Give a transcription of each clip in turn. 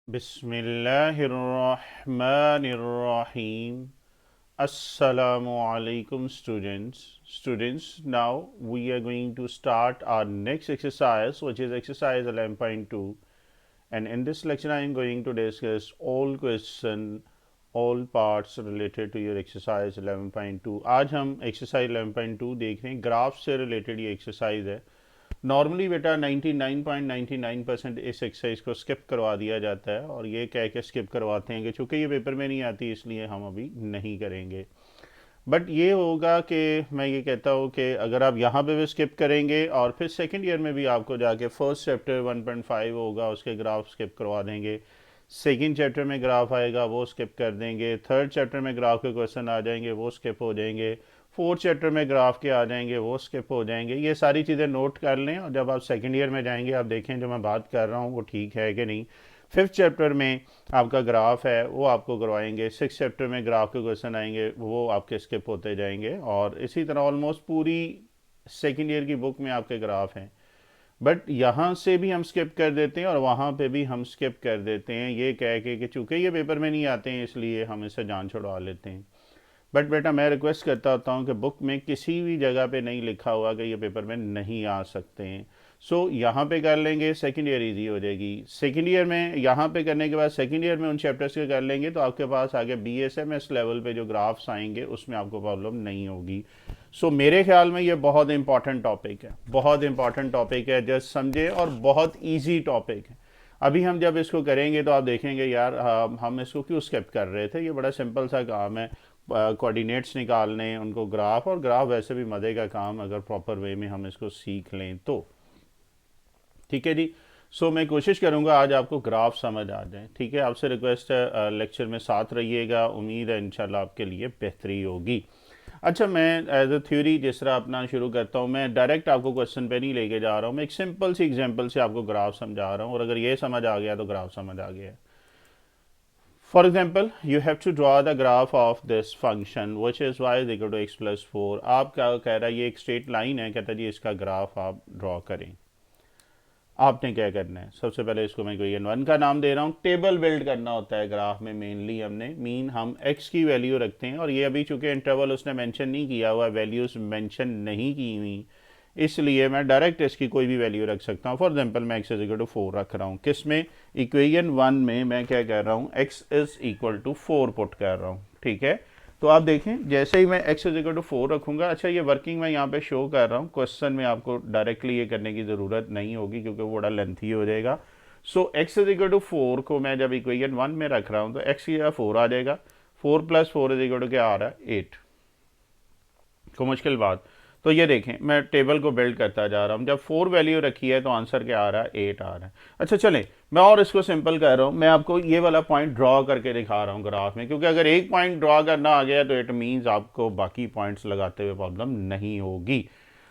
Bismillahirrahmanirrahim. Assalamu alaikum students. Now we are going to start our next exercise, which is exercise 11.2, and in this lecture I am going to discuss all parts related to your exercise 11.2. आज हम exercise 11.2 देख रहे हैं, graph से related ये exercise है। Normally बेटा 99.99% इस एक्सरसाइज को स्किप करवा दिया जाता है, और ये कह के स्किप करवाते हैं कि चूँकि ये पेपर में नहीं आती इसलिए हम अभी नहीं करेंगे। बट ये होगा कि मैं ये कहता हूँ कि अगर आप यहाँ पे भी स्किप करेंगे और फिर सेकेंड ईयर में भी आपको जाके फर्स्ट चैप्टर 1.5 होगा उसके ग्राफ स्किप करवा देंगे, सेकेंड चैप्टर में ग्राफ आएगा वो स्किप कर देंगे, थर्ड चैप्टर में ग्राफ के क्वेश्चन आ जाएंगे वो स्किप हो जाएंगे, फोर्थ चैप्टर में ग्राफ के आ जाएंगे वो स्किप हो जाएंगे। ये सारी चीज़ें नोट कर लें, और जब आप सेकेंड ईयर में जाएंगे आप देखें जो मैं बात कर रहा हूँ वो ठीक है कि नहीं। फिफ्थ चैप्टर में आपका ग्राफ है वो आपको करवाएंगे, सिक्स चैप्टर में ग्राफ के क्वेश्चन आएंगे वो आपके स्किप होते जाएंगे, और इसी तरह ऑलमोस्ट पूरी सेकेंड ईयर की बुक में आपके ग्राफ हैं। बट यहाँ से भी हम स्किप कर देते हैं और वहाँ पे भी हम स्किप कर देते हैं, ये कह के कि चूँकि ये पेपर में नहीं आते हैं इसलिए हम इससे जान छुड़वा लेते हैं। बट बेटा मैं रिक्वेस्ट करता होता हूँ कि बुक में किसी भी जगह पे नहीं लिखा हुआ कि ये पेपर में नहीं आ सकते हैं। सो यहाँ पे कर लेंगे, सेकेंड ईयर इजी हो जाएगी। सेकेंड ईयर में यहाँ पे करने के बाद सेकेंड ईयर में उन चैप्टर्स के कर लेंगे तो आपके पास आगे BSMS लेवल पे जो ग्राफ्स आएंगे उसमें आपको प्रॉब्लम नहीं होगी। सो मेरे ख्याल में ये बहुत इंपॉर्टेंट टॉपिक है, बहुत इंपॉर्टेंट टॉपिक है, जस्ट समझे, और बहुत ईजी टॉपिक है। अभी हम जब इसको करेंगे तो आप देखेंगे यार हम इसको क्यों स्किप कर रहे थे, ये बड़ा सिंपल सा काम है, कोऑर्डिनेट्स निकालने, उनको ग्राफ, और ग्राफ वैसे भी मज़े का काम अगर प्रॉपर वे में हम इसको सीख लें तो। ठीक है जी। सो मैं कोशिश करूंगा आज आपको ग्राफ समझ आ जाए। ठीक है, आपसे रिक्वेस्ट है लेक्चर में साथ रहिएगा, उम्मीद है इंशाल्लाह आपके लिए बेहतरी होगी। अच्छा, मैं एज अ थ्योरी जिस तरह अपना शुरू करता हूँ, मैं डायरेक्ट आपको क्वेश्चन पे नहीं लेके जा रहा हूँ, मैं एक सिंपल सी एग्जांपल से आपको ग्राफ समझा रहा हूँ, और अगर ये समझ आ गया तो ग्राफ समझ आ गया। For example, you have to draw the graph of this function which is y is equal to x plus 4। आप क्या कह रहा है, ये एक स्ट्रेट लाइन है, कहता है जी इसका ग्राफ आप ड्रॉ करें। आपने क्या करना है, सबसे पहले इसको मैं कोई n1 का नाम दे रहा हूँ। टेबल बिल्ड करना होता है ग्राफ में, मेनली हमने मीन हम x की वैल्यू रखते हैं, और ये अभी चूंकि इंटरवल उसने मेंशन नहीं किया हुआ, वैल्यूज मेंशन नहीं की हुई, इसलिए मैं डायरेक्ट इसकी कोई भी वैल्यू रख सकता हूँ। फॉर एग्जांपल मैं x इज इक्वल टू 4 रख रहा हूँ, किस में, इक्वेशन 1 में मैं क्या कर रहा हूँ, x is equal to 4 put कर रहा हूँ। ठीक है, तो आप देखें जैसे ही मैं x इज इक्वल टू 4 रखूँगा, अच्छा ये वर्किंग मैं यहाँ पे शो कर रहा हूँ, क्वेश्चन में आपको डायरेक्टली ये करने की ज़रूरत नहीं होगी क्योंकि वो बड़ा लेंथी हो जाएगा। सो x इज इक्वल टू 4 को मैं जब इक्वेशन 1 में रख रहा हूँ तो x की जगह 4 आ जाएगा, 4 प्लस 4 इज इक्वल टू क्या आ रहा है, 8। को मुश्किल बात, तो ये देखें मैं टेबल को बिल्ड करता जा रहा हूँ, जब 4 वैल्यू रखी है तो आंसर क्या आ रहा है, 8 आ रहा है। अच्छा चलें, मैं और इसको सिंपल कर रहा हूँ, मैं आपको ये वाला पॉइंट ड्रॉ करके दिखा रहा हूँ ग्राफ में, क्योंकि अगर एक पॉइंट ड्रॉ करना आ गया तो इट मीन्स आपको बाकी पॉइंट्स लगाते हुए प्रॉब्लम नहीं होगी।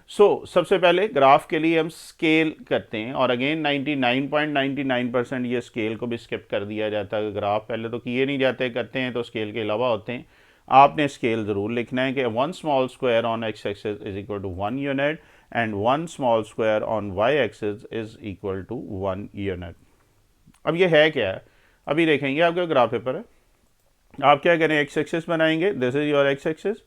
सबसे पहले ग्राफ के लिए हम स्केल करते हैं, और अगेन 99.99% ये स्केल को भी स्किप कर दिया जाता है। ग्राफ पहले तो किए नहीं जाते, करते हैं तो स्केल के अलावा होते हैं। आपने स्केल ज़रूर लिखना है कि 1 small square on x axis is equal to 1 unit and 1 small square on y axis is equal to 1 unit. अब ये है क्या है, अभी देखेंगे, आपका ग्राफ पेपर है, आप क्या करें, x एक्सिस बनाएंगे, this is your x axis,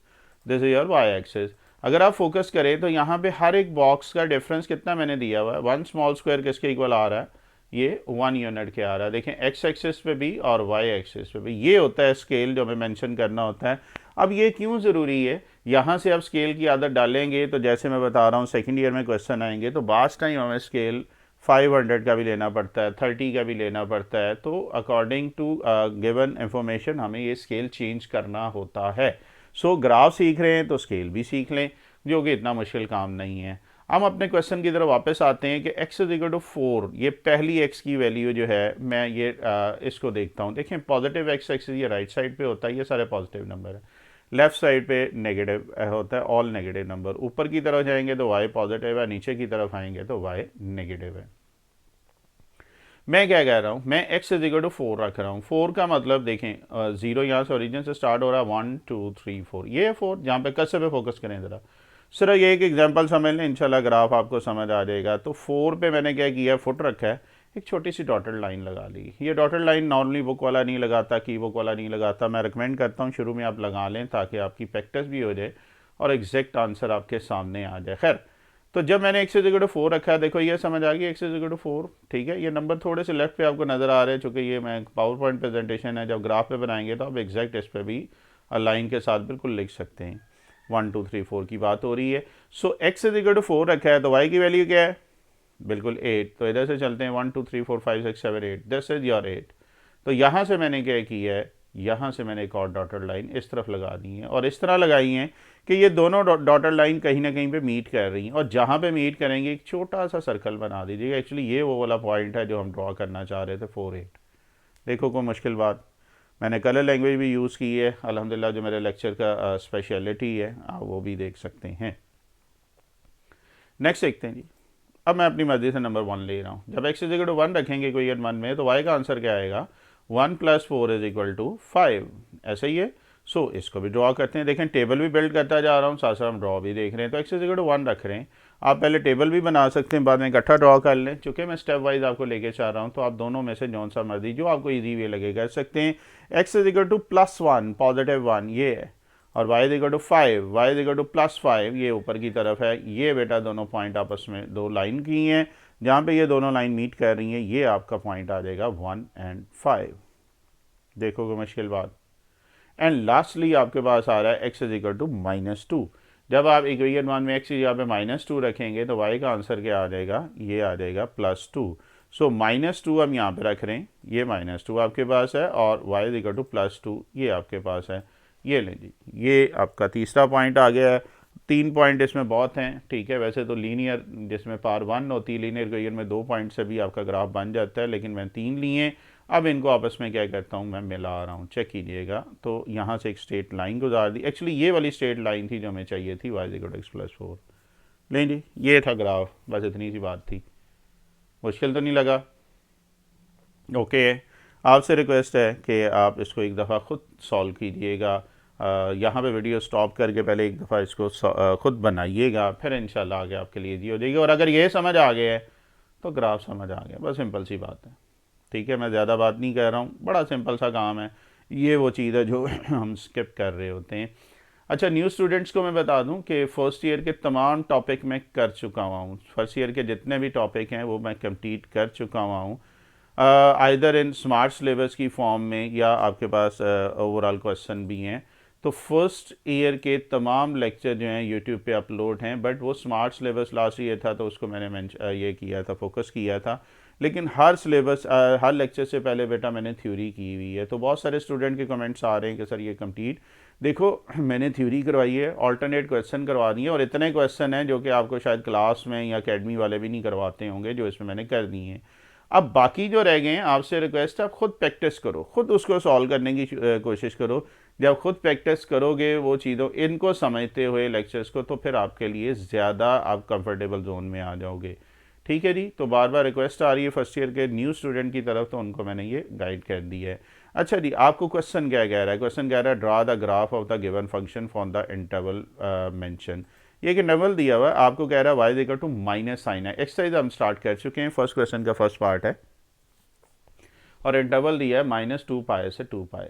this is your y axis. अगर आप फोकस करें तो यहाँ पे हर एक बॉक्स का डिफरेंस कितना मैंने दिया हुआ है, 1 स्मॉल स्क्वायर किसके इक्वल आ रहा है, ये 1 यूनिट के आ रहा है। देखें x एक्सिस पे भी और y एक्सिस पे भी, ये होता है स्केल जो हमें मेंशन करना होता है। अब ये क्यों ज़रूरी है, यहाँ से आप स्केल की आदत डालेंगे तो जैसे मैं बता रहा हूँ सेकेंड ईयर में क्वेश्चन आएंगे तो बास टाइम हमें स्केल 500 का भी लेना पड़ता है, 30 का भी लेना पड़ता है, तो अकॉर्डिंग टू गिवन इंफॉर्मेशन हमें ये स्केल चेंज करना होता है। ग्राफ सीख रहे हैं तो स्केल भी सीख लें, जो कि इतना मुश्किल काम नहीं है। हम अपने क्वेश्चन की तरफ वापस आते हैं कि x इज इक्वल टू 4, ये पहली x की वैल्यू जो है, मैं ये इसको देखता हूँ। देखें पॉजिटिव x एक्सिस ये राइट साइड पे होता है, ये सारे पॉजिटिव नंबर है, लेफ्ट साइड पे नेगेटिव होता है, ऑल नेगेटिव नंबर। ऊपर की तरफ जाएंगे तो y पॉजिटिव है, नीचे की तरफ आएंगे तो y नेगेटिव है। मैं क्या कह रहा हूँ, मैं x इज इक्वल टू 4 रख रहा हूँ। 4 का मतलब देखें, जीरो यहाँ से ओरिजिन से स्टार्ट हो रहा है, 1 2 3 4, ये 4, जहाँ पे कस्से पे फोकस करें ज़रा, सिर्फ ये एक एग्जांपल समझ लें, इंशाल्लाह ग्राफ आपको समझ आ जाएगा। तो 4 पे मैंने क्या किया, फुट रखा है, एक छोटी सी डॉटेड लाइन लगा ली। ये डॉटेड लाइन नॉर्मली बुक वाला नहीं लगाता, की बुक वाला नहीं लगाता, मैं रिकमेंड करता हूँ शुरू में आप लगा लें ताकि आपकी प्रैक्टिस भी हो जाए और एग्जैक्ट आंसर आपके सामने आ जाए। खैर, तो जब मैंने x इक्वल टू 4 रखा है, देखो ये समझ आ गई, x इक्वल टू 4, ठीक है। ये नंबर थोड़े से लेफ्ट पे आपको नज़र आ रहे हैं, चूँकि ये मैं पावर पॉइंट प्रेजेंटेशन है, जब ग्राफ पे बनाएंगे तो आप एग्जैक्ट इस पर भी लाइन के साथ बिल्कुल लिख सकते हैं। 1 2 3 4 की बात हो रही है। सो x इक्वल टू 4 रखा है, तो y की वैल्यू क्या है? बिल्कुल 8। तो इधर से चलते हैं 1 2 3 4 5 6 7 8, दिस इज योर 8। तो यहाँ से मैंने क्या किया है, यहाँ से मैंने एक और डॉटेड लाइन इस तरफ लगा दी है और इस तरह लगाई है कि ये दोनों डॉटेड लाइन कहीं ना कहीं पे मीट कर रही हैं, और जहाँ पे मीट करेंगे एक छोटा सा सर्कल बना दीजिएगा। एक्चुअली ये वो वाला पॉइंट है जो हम ड्रॉ करना चाह रहे थे, 4 8। देखो कोई मुश्किल बात, मैंने कलर लैंग्वेज भी यूज़ की है अल्हम्दुलिल्लाह, जो मेरे लेक्चर का स्पेशलिटी है, आप वो भी देख सकते हैं। नेक्स्ट देखते हैं जी। अब मैं अपनी मर्जी से नंबर 1 ले रहा हूँ। जब x इज इक्वल टू 1 रखेंगे कोई 1 में, तो y का आंसर क्या आएगा? 1 + 4 इज इक्वल टू 5। ऐसा ही है। सो इसको भी ड्रॉ करते हैं। देखें टेबल भी बिल्ड करता जा रहा हूँ, साथ साथ हम ड्रॉ भी देख रहे हैं। तो x इज इक्वल टू 1 रख रहे हैं, आप पहले टेबल भी बना सकते हैं, बाद में इकट्ठा ड्रॉ कर लें। चूँकि मैं स्टेप वाइज आपको लेके चाह रहा हूँ, तो आप दोनों में से जौन सा मर्जी जो आपको ईजी वे लगे कर सकते हैं। x इज इक्वल टू +1 +1 ये है, और y is equal to 5, y is equal to +5 ये ऊपर की तरफ है। ये बेटा दोनों पॉइंट आपस में दो लाइन की हैं, जहाँ पे ये दोनों लाइन मीट कर रही हैं, ये आपका पॉइंट आ जाएगा 1 और 5। देखो कोई मुश्किल बात। एंड लास्टली आपके पास आ रहा है x इज इक्वल टू -2। जब आप इक्वेशन 1 में x यहाँ पे -2 रखेंगे, तो y का आंसर क्या आ जाएगा? ये आ जाएगा +2। सो -2 हम यहाँ पे रख रहे हैं, ये -2 आपके पास है, और y इज इक्वल टू +2 ये आपके पास है। ये लें जी, ये आपका तीसरा पॉइंट आ गया है। 3 पॉइंट इसमें बहुत हैं, ठीक है। वैसे तो लीनियर जिसमें पार 1 होती है, लीनियर इक्वेशन में 2 पॉइंट से भी आपका ग्राफ बन जाता है, लेकिन मैं 3 लिए हैं। अब इनको आपस में क्या करता हूँ, मैं मिला रहा हूँ, चेक कीजिएगा। तो यहाँ से एक स्ट्रेट लाइन गुजार दी। एक्चुअली ये वाली स्ट्रेट लाइन थी जो हमें चाहिए थी, y इक्वल टू x + 4। लें जी, ये था ग्राफ, बस इतनी सी बात थी। मुश्किल तो नहीं लगा? ओके। आपसे रिक्वेस्ट है कि आप इसको एक दफ़ा ख़ुद सॉल्व कीजिएगा। यहाँ पे वीडियो स्टॉप करके पहले एक दफ़ा इसको ख़ुद बनाइएगा, फिर इंशाल्लाह आगे आपके लिए ईजी हो जाएगी। और अगर ये समझ आ गया है तो ग्राफ समझ आ गया, बस सिंपल सी बात है, ठीक है। मैं ज़्यादा बात नहीं कर रहा हूँ, बड़ा सिंपल सा काम है। ये वो चीज़ है जो हम स्किप कर रहे होते हैं। अच्छा, न्यू स्टूडेंट्स को मैं बता दूं कि फ़र्स्ट ईयर के तमाम टॉपिक मैं कर चुका हुआ हूँ। फर्स्ट ईयर के जितने भी टॉपिक हैं वो मैं कंप्लीट कर चुका हुआ हूँ, आइदर इन स्मार्ट सिलेबस की फॉर्म में, या आपके पास ओवरऑल क्वेश्चन भी हैं। तो फर्स्ट ईयर के तमाम लेक्चर जो हैं यूट्यूब पे अपलोड हैं, बट वो स्मार्ट सिलेबस लास्ट ईयर था तो उसको मैंने ये किया था, फोकस किया था। लेकिन हर सिलेबस हर लेक्चर से पहले बेटा मैंने थ्योरी की हुई है। तो बहुत सारे स्टूडेंट के कमेंट्स आ रहे हैं कि सर ये कंप्लीट, देखो मैंने थ्योरी करवाई है, ऑल्टरनेट क्वेश्चन करवा दिए, और इतने क्वेश्चन हैं जो कि आपको शायद क्लास में या अकेडमी वाले भी नहीं करवाते होंगे, जो इसमें मैंने कर दिए हैं। अब बाकी जो रह गए हैं, आपसे रिक्वेस्ट है आप खुद प्रैक्टिस करो, खुद उसको सॉल्व करने की कोशिश करो। जब खुद प्रैक्टिस करोगे वो चीज़ों इनको समझते हुए लेक्चर्स को, तो फिर आपके लिए ज़्यादा आप कंफर्टेबल जोन में आ जाओगे, ठीक है जी। तो बार बार रिक्वेस्ट आ रही है फर्स्ट ईयर के न्यू स्टूडेंट की तरफ, तो उनको मैंने ये गाइड कर दी है। अच्छा जी, आपको क्वेश्चन क्या कह रहा है? क्वेश्चन कह रहा है draw the graph of the given function for the interval mention. ये कि इंटरवल दिया हुआ है, आपको कह रहा है y equal to minus sine है। एक्सरसाइज हम स्टार्ट कर चुके हैं, फर्स्ट क्वेश्चन का फर्स्ट पार्ट है, और इंटरवल दिया है -2π से 2π,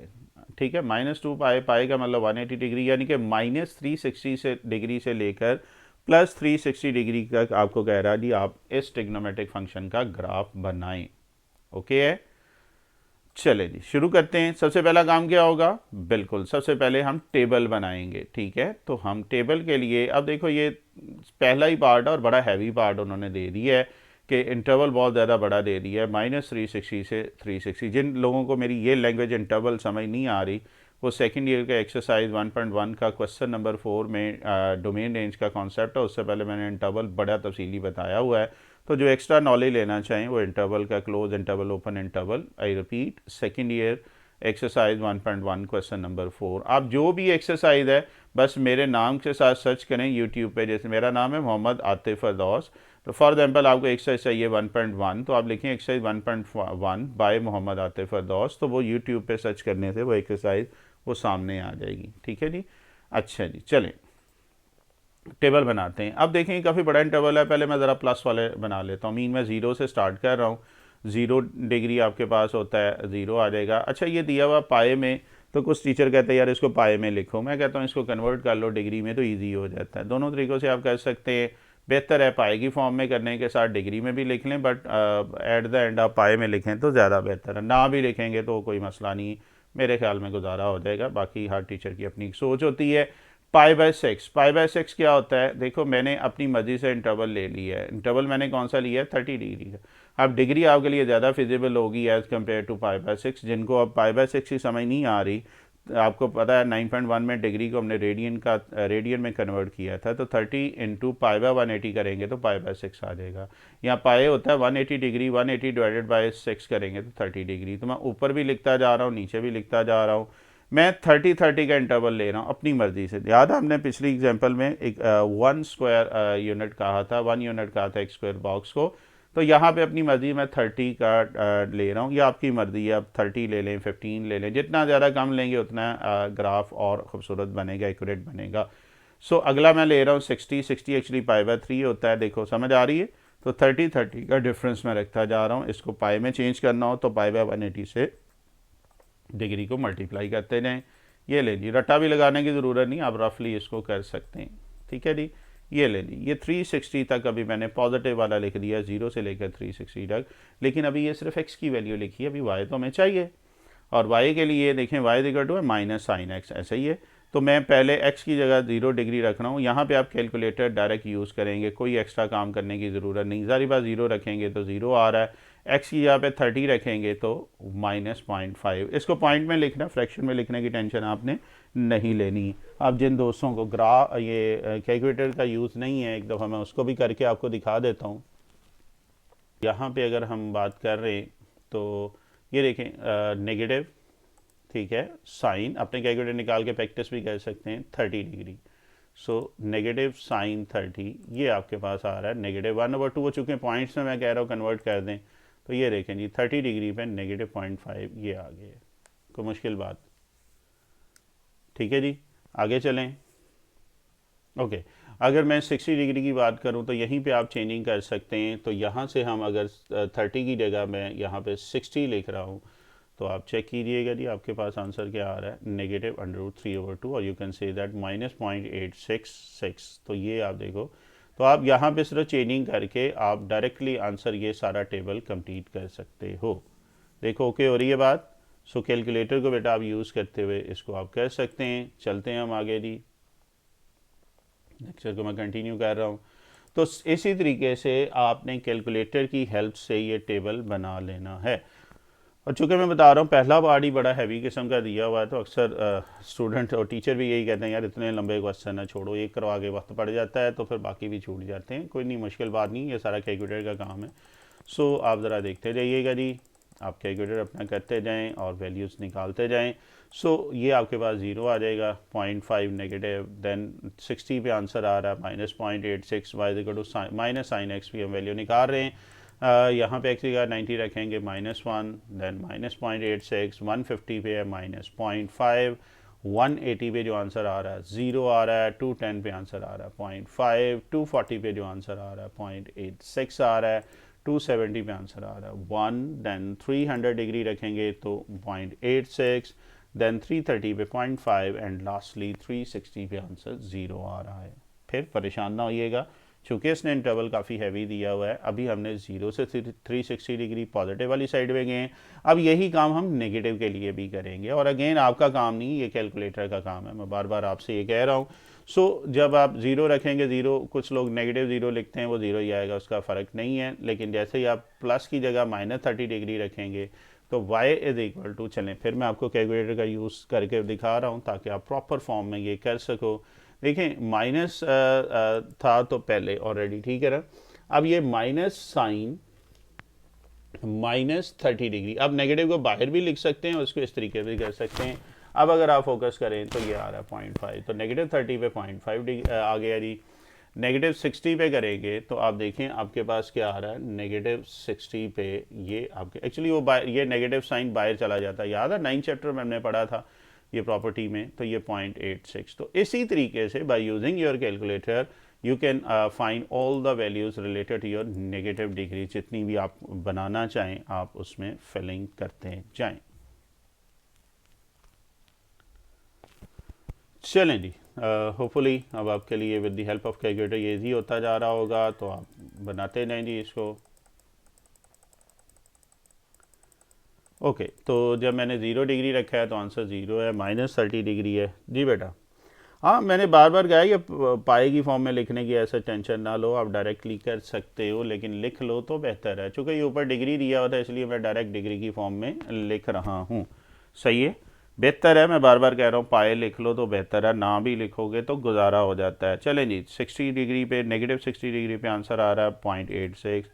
ठीक है। -2π, पाई का मतलब 180 डिग्री, यानी कि -360 से डिग्री से लेकर +360 डिग्री तक आपको कह रहा है जी आप इस ट्रिग्नोमेट्रिक फंक्शन का ग्राफ बनाएं। ओके है, चले जी शुरू करते हैं। सबसे पहला काम क्या होगा? बिल्कुल सबसे पहले हम टेबल बनाएंगे, ठीक है। तो हम टेबल के लिए, अब देखो ये पहला ही पार्ट और बड़ा हैवी पार्ट उन्होंने दे दिया है कि इंटरवल बहुत ज़्यादा बड़ा दे दिया है, -360 से 360। जिन लोगों को मेरी ये लैंग्वेज इंटरवल समझ नहीं आ रही, वो सेकंड ईयर का एक्सरसाइज 1.1 का क्वेश्चन नंबर 4 में डोमेन रेंज का कॉन्सेप्ट है, उससे पहले मैंने इंटरवल बड़ा तफसीली बताया हुआ है। तो जो एक्स्ट्रा नॉलेज लेना चाहें वो इंटरवल का, close interval, open interval, I repeat second year exercise 1.1 question number 4। आप जो भी एक्सरसाइज है बस मेरे नाम के साथ सर्च करें यूट्यूब पे, जैसे मेरा नाम है मोहम्मद आतिफ फरदौस। तो फॉर एग्जाम्पल आपको एक्सरसाइज चाहिए 1.1, तो आप लिखें एक्सरसाइज 1.1 बाय मोहम्मद आतिफ फरदौस, तो वो यूट्यूब पे सर्च करने से वो एक्सरसाइज वो सामने आ जाएगी, ठीक है जी। अच्छा जी, चलें टेबल बनाते हैं। अब देखें काफ़ी बड़ा इंटरवल है, पहले मैं ज़रा प्लस वाले बना लेता हूँ। मीन मैं 0 से स्टार्ट कर रहा हूँ, 0 डिग्री आपके पास होता है 0 आ जाएगा। अच्छा ये दिया हुआ पाए में, तो कुछ टीचर कहते हैं यार इसको पाए में लिखो, मैं कहता हूँ इसको कन्वर्ट कर लो डिग्री में तो ईजी हो जाता है। दोनों तरीक़ों से आप कर सकते हैं, बेहतर है पाए की फॉर्म में करने के साथ डिग्री में भी लिख लें, बट एट द एंड आप पाए में लिखें तो ज़्यादा बेहतर है। ना भी लिखेंगे तो कोई मसला नहीं, मेरे ख्याल में गुजारा हो जाएगा, बाकी हर टीचर की अपनी सोच होती है। पाई बाय 6 क्या होता है, देखो मैंने अपनी मर्जी से इंटरवल ले लिया है। इंटरवल मैंने कौन सा लिया है, 30 डिग्री का। अब डिग्री आपके लिए ज़्यादा फिजिबल होगी as compare to pi by 6। जिनको अब पाई बाय 6 की समझ नहीं आ रही, आपको पता है 9.1 में डिग्री को हमने रेडियन में कन्वर्ट किया था, तो 30 इंटू पाई/180 करेंगे तो पाई/6 आ जाएगा। यहाँ पाए होता है 180 डिग्री, 180 डिवाइडेड बाय 6 करेंगे तो 30 डिग्री। तो मैं ऊपर भी लिखता जा रहा हूँ, नीचे भी लिखता जा रहा हूँ, मैं 30-30 का इंटरवल ले रहा हूँ अपनी मर्जी से। याद है हमने पिछली एग्जांपल में एक 1 स्क्वायर यूनिट कहा था, 1 यूनिट कहा था एक स्क्वायर बॉक्स को, तो यहाँ पे अपनी मर्जी मैं 30 का ले रहा हूँ, या आपकी मर्जी है, आप 30 ले लें, 15 ले लें, जितना ज़्यादा कम लेंगे उतना ग्राफ और ख़ूबसूरत बनेगा, एक्यूरेट बनेगा। सो अगला मैं ले रहा हूँ 60 एक्चुअली पाई/3 होता है, देखो समझ आ रही है। तो 30 का डिफरेंस मैं रखता जा रहा हूँ, इसको पाई में चेंज करना हो तो पाई/180 से डिग्री को मल्टीप्लाई करते जाएँ। ये ले जी, रट्टा भी लगाने की ज़रूरत नहीं, आप रफली इसको कर सकते हैं, ठीक है जी। ये ले ली, ये 360 तक अभी मैंने पॉजिटिव वाला लिख दिया, 0 से लेकर 360 तक, लेकिन अभी ये सिर्फ x की वैल्यू लिखी है, अभी y तो हमें चाहिए। और y के लिए देखें y इक्वल टू है माइनस साइन x, ऐसा ही है। तो मैं पहले x की जगह 0 डिग्री रख रहा हूँ, यहाँ पे आप कैलकुलेटर डायरेक्ट यूज़ करेंगे, कोई एक्स्ट्रा काम करने की ज़रूरत नहीं। ज़ाहिर बात 0 रखेंगे तो 0 आ रहा है, x की जगह पे 30 रखेंगे तो -0.5। इसको पॉइंट में लिखना, फ्रैक्शन में लिखने की टेंशन आपने नहीं लेनी। अब जिन दोस्तों को ये कैलकुलेटर का यूज़ नहीं है, एक दफ़ा मैं उसको भी करके आपको दिखा देता हूँ। यहाँ पे अगर हम बात कर रहे हैं तो ये देखें नेगेटिव, ठीक है, साइन, अपने कैलकुलेटर निकाल के प्रैक्टिस भी कर सकते हैं, 30 डिग्री। सो नेगेटिव साइन 30, ये आपके पास आ रहा है -1/2 हो चुके हैं, पॉइंट्स में मैं कह रहा हूँ कन्वर्ट कर दें, तो ये देखें जी 30 डिग्री पे -0.5 ये आ गया। कोई मुश्किल बात, ठीक है जी, आगे चलें। ओके, अगर मैं 60 डिग्री की बात करूं तो यहीं पे आप चेंजिंग कर सकते हैं। तो यहाँ से हम अगर 30 की जगह मैं यहाँ पे 60 लिख रहा हूँ, तो आप चेक कीजिएगा जी आपके पास आंसर क्या आ रहा है, -√3/2, और यू कैन से दैट -0.866। तो ये आप देखो, तो आप यहाँ पे सिर्फ चेंजिंग करके आप डायरेक्टली आंसर ये सारा टेबल कंप्लीट कर सकते हो। देखो ओके हो रही है बात। सो कैलकुलेटर को बेटा आप यूज़ करते हुए इसको आप कर सकते हैं। चलते हैं हम आगे जी, लेक्चर को मैं कंटिन्यू कर रहा हूँ। तो इसी तरीके से आपने कैलकुलेटर की हेल्प से ये टेबल बना लेना है। और चूँकि मैं बता रहा हूँ पहला पार्ट ही बड़ा हैवी किस्म का दिया हुआ है, तो अक्सर स्टूडेंट और टीचर भी यही कहते हैं यार इतने लंबे क्वेश्चन है, छोड़ो, एक करवा के वक्त पड़ जाता है तो फिर बाकी भी छूट जाते हैं। कोई नहीं, मुश्किल बात नहीं, ये सारा कैलकुलेटर का काम है। सो आप ज़रा देखते जाइएगा जी, आप कैलकुलेटर अपना करते जाएं और वैल्यूज़ निकालते जाएं। सो ये आपके पास 0 आ जाएगा, 0.5 नेगेटिव, देन 60 पे आंसर आ रहा है -0.86, y equal to minus sine x भी हम वैल्यू निकाल रहे हैं। यहाँ पे x की जगह 90 रखेंगे, -1, देन -0.86, 150 पे है -0.5, 180 पे जो आंसर आ रहा है 0 आ रहा है, 210 पे आंसर आ रहा है 0.5, 240 पे जो आंसर आ रहा है 0.86 आ रहा है, 270 पे आंसर आ रहा है 1, देन 300 डिग्री रखेंगे तो 0.86, देन 330 पे 0.5 एंड लास्टली 360 पे आंसर 0 आ रहा है। फिर परेशान ना होइएगा, चूँकि इसने इंटरवल काफ़ी हैवी दिया हुआ है। अभी हमने 0 से 360 डिग्री पॉजिटिव वाली साइड में गए हैं, अब यही काम हम नेगेटिव के लिए भी करेंगे। और अगेन आपका काम नहीं, ये कैलकुलेटर का काम है, मैं बार बार आपसे ये कह रहा हूँ। सो जब आप 0 रखेंगे, 0, कुछ लोग नेगेटिव 0 लिखते हैं, वो 0 ही आएगा, उसका फ़र्क नहीं है। लेकिन जैसे ही आप प्लस की जगह -30 डिग्री रखेंगे तो y इज़ इक्वल टू, चलें फिर मैं आपको कैलकुलेटर का यूज़ करके दिखा रहा हूँ ताकि आप प्रॉपर फॉर्म में ये कर सको। देखें माइनस था तो पहले ऑलरेडी, ठीक है ना। अब ये माइनस साइन -30 डिग्री, अब नेगेटिव को बाहर भी लिख सकते हैं और उसको इस तरीके से कर सकते हैं। अब अगर आप फोकस करें तो ये आ रहा है 0.5, तो -30 पे 0.5 डिग्री आ गया जी। -60 पे करेंगे तो आप देखें आपके पास क्या आ रहा है, -60 पे ये आपके एक्चुअली वो ये नेगेटिव साइन बाहर चला जाता है, याद है 9th चैप्टर में हमने पढ़ा था ये प्रॉपर्टी में, तो ये 0.86। तो इसी तरीके से by using your calculator you can find all the values related to your negative degree, जितनी भी आप बनाना चाहें आप उसमें फिलिंग करते जाएं। चलें जी, होपफुली अब आपके लिए with the help of calculator ये ईजी होता जा रहा होगा, तो आप बनाते जाएं जी इसको। ओके तो जब मैंने 0 डिग्री रखा है तो आंसर 0 है, -30 डिग्री है जी बेटा। हाँ मैंने बार बार कहा ये पाई की फॉर्म में लिखने की ऐसा टेंशन ना लो, आप डायरेक्टली कर सकते हो, लेकिन लिख लो तो बेहतर है, चूँकि ये ऊपर डिग्री दिया हुआ था इसलिए मैं डायरेक्ट डिग्री की फॉर्म में लिख रहा हूँ। सही है, बेहतर है, मैं बार बार कह रहा हूँ पाए लिख लो तो बेहतर है, ना भी लिखोगे तो गुजारा हो जाता है। चलें जी, 60 डिग्री पे -60 डिग्री पे आंसर आ रहा है 0.86,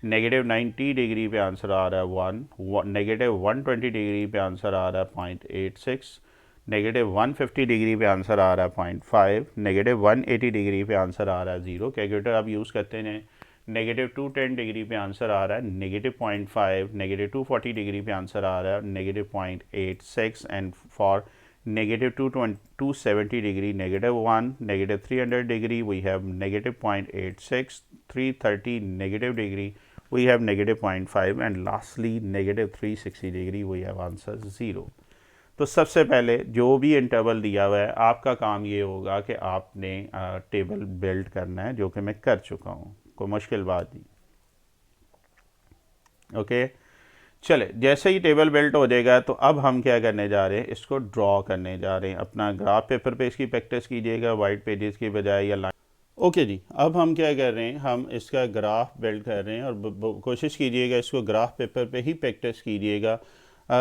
-90 डिग्री पे आंसर आ रहा है 1, -120 डिग्री पे आंसर आ रहा है 0.86, -150 डिग्री पे आंसर आ रहा है 0.5, -180 डिग्री पे आंसर आ रहा है 0। कैलकुलेटर आप यूज़ करते हैं। -210 डिग्री पे आंसर आ रहा है -0.5, -240 डिग्री पे आंसर आ रहा है -0.86 and for -270 degree -1, -300 degree we have -0.86, 330 negative degree we have -0.5 and lastly -360 degree we have answer 0। तो सबसे पहले जो भी इंटरवल दिया हुआ है आपका काम ये होगा कि आपने टेबल बिल्ड करना है, जो कि मैं कर चुका हूँ, कोई मुश्किल बात नहीं। ओके चले, जैसे ही टेबल बिल्ड हो जाएगा तो अब हम क्या करने जा रहे हैं, इसको ड्रॉ करने जा रहे हैं। अपना ग्राफ पेपर पे इसकी प्रैक्टिस कीजिएगा वाइट पेजेस की बजाय या लाइन। ओके जी, अब हम क्या कर रहे हैं, हम इसका ग्राफ बिल्ड कर रहे हैं और कोशिश कीजिएगा इसको ग्राफ पेपर पे ही प्रैक्टिस कीजिएगा।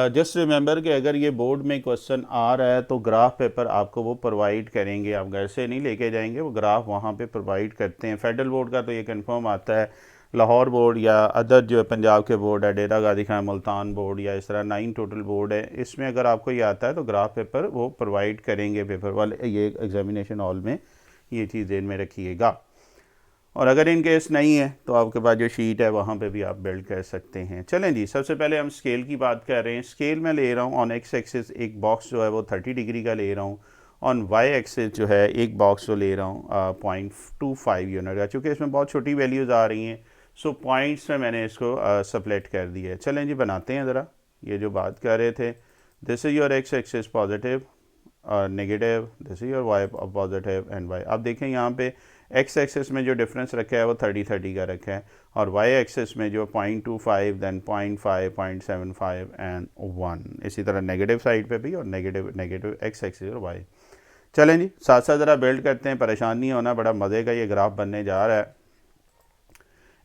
जस्ट रिमेंबर कि अगर ये बोर्ड में क्वेश्चन आ रहा है तो ग्राफ पेपर आपको वो प्रोवाइड करेंगे, आप घर से नहीं लेके जाएंगे, वो ग्राफ वहाँ पे प्रोवाइड करते हैं। फेडरल बोर्ड का तो ये कंफर्म आता है, लाहौर बोर्ड या अदर जो पंजाब के बोर्ड है, डेरा गाजी खान, मुल्तान बोर्ड या इस तरह 9 टोटल बोर्ड है, इसमें अगर आपको ये आता है तो ग्राफ पेपर वो प्रोवाइड करेंगे पेपर वाले, ये एग्जामिनेशन हॉल में, ये चीज़ ध्यान में रखिएगा। और अगर इन केस नहीं है तो आपके पास जो शीट है वहाँ पे भी आप बिल्ड कर सकते हैं। चलें जी, सबसे पहले हम स्केल की बात कर रहे हैं। स्केल मैं ले रहा हूँ ऑन एक्स एक्सिस एक बॉक्स जो है वो 30 डिग्री का ले रहा हूँ, ऑन वाई एक्सिस जो है एक बॉक्स जो ले रहा हूँ 0.25 यूनिट का, चूँकि इसमें बहुत छोटी वैल्यूज़ आ रही हैं सो पॉइंट्स में मैंने इसको स्प्लिट कर दिया है। चलें जी बनाते हैं ज़रा, ये जो बात कर रहे थे, this is your x axis positive negative, this is your y positive and y. आप देखें यहाँ पे एक्स एक्सिस में जो डिफरेंस रखा है वो 30-30 का रखा है, और वाई एक्सिस में जो 0.25 दैन 0.5 0.75 एंड 1, इसी तरह नेगेटिव साइड पे भी और नेगेटिव एक्स एक्सिस और वाई। चलें जी साथ साथ ज़रा बिल्ड करते हैं, परेशान नहीं होना, बड़ा मज़े का ये ग्राफ बनने जा रहा है।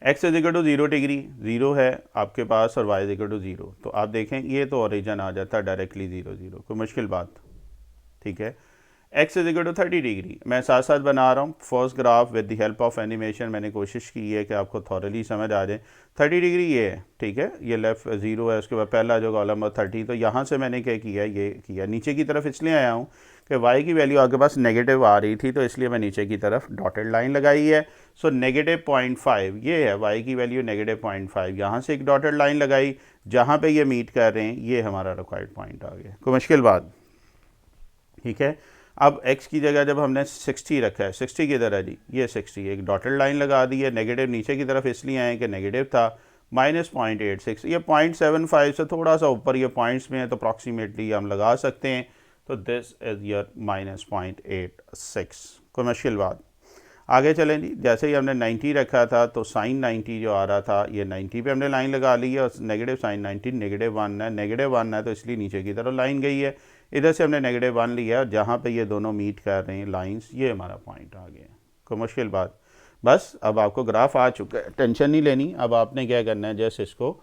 X is equal to 0 degree 0 है आपके पास और वाई इज इक्वल टू 0, तो आप देखें ये तो ओरिजिन आ जाता है डायरेक्टली 0 0, कोई मुश्किल बात, ठीक है। X is equal to 30 degree मैं साथ साथ बना रहा हूँ first graph with the help of animation, मैंने कोशिश की है कि आपको थॉरली समझ आ जाए। 30 डिग्री ये है, ठीक है, ये लेफ्ट 0 है, उसके बाद पहला जो कॉलम है 30, तो यहाँ से मैंने क्या किया, ये किया नीचे की तरफ इसलिए आया हूँ कि y की वैल्यू आपके पास नेगेटिव आ रही थी, तो इसलिए मैं नीचे की तरफ डॉटेड लाइन लगाई है। सो -0.5 ये है, y की वैल्यू -0.5, यहाँ से एक डॉटेड लाइन लगाई, जहाँ पे ये मीट कर रहे हैं ये हमारा रिक्वायर्ड पॉइंट आ गया, कोई मुश्किल बात, ठीक है। अब x की जगह जब हमने 60 रखा है, 60 की तरह जी ये 60, एक डॉटेड लाइन लगा दी है, नेगेटिव नीचे की तरफ इसलिए आए कि नेगेटिव था, -0.86, ये 0.75 से थोड़ा सा ऊपर ये पॉइंट्स में है तो अप्रॉक्सीमेटली हम लगा सकते हैं, तो दिस इज़ योर -0.86, कोई मुश्किल बात। आगे चलें जी, जैसे ही हमने 90 रखा था तो साइन 90 जो आ रहा था ये 90 पे हमने लाइन लगा ली है, और नेगेटिव साइन 90 -1 है, -1 है तो इसलिए नीचे की तरफ लाइन गई है, इधर से हमने -1 लिया और जहाँ पे ये दोनों मीट कर रहे हैं लाइंस, ये हमारा पॉइंट आ गया, कोई मुश्किल बात। बस अब आपको ग्राफ आ चुका है, टेंशन नहीं लेनी, अब आपने क्या करना है, जैसे इसको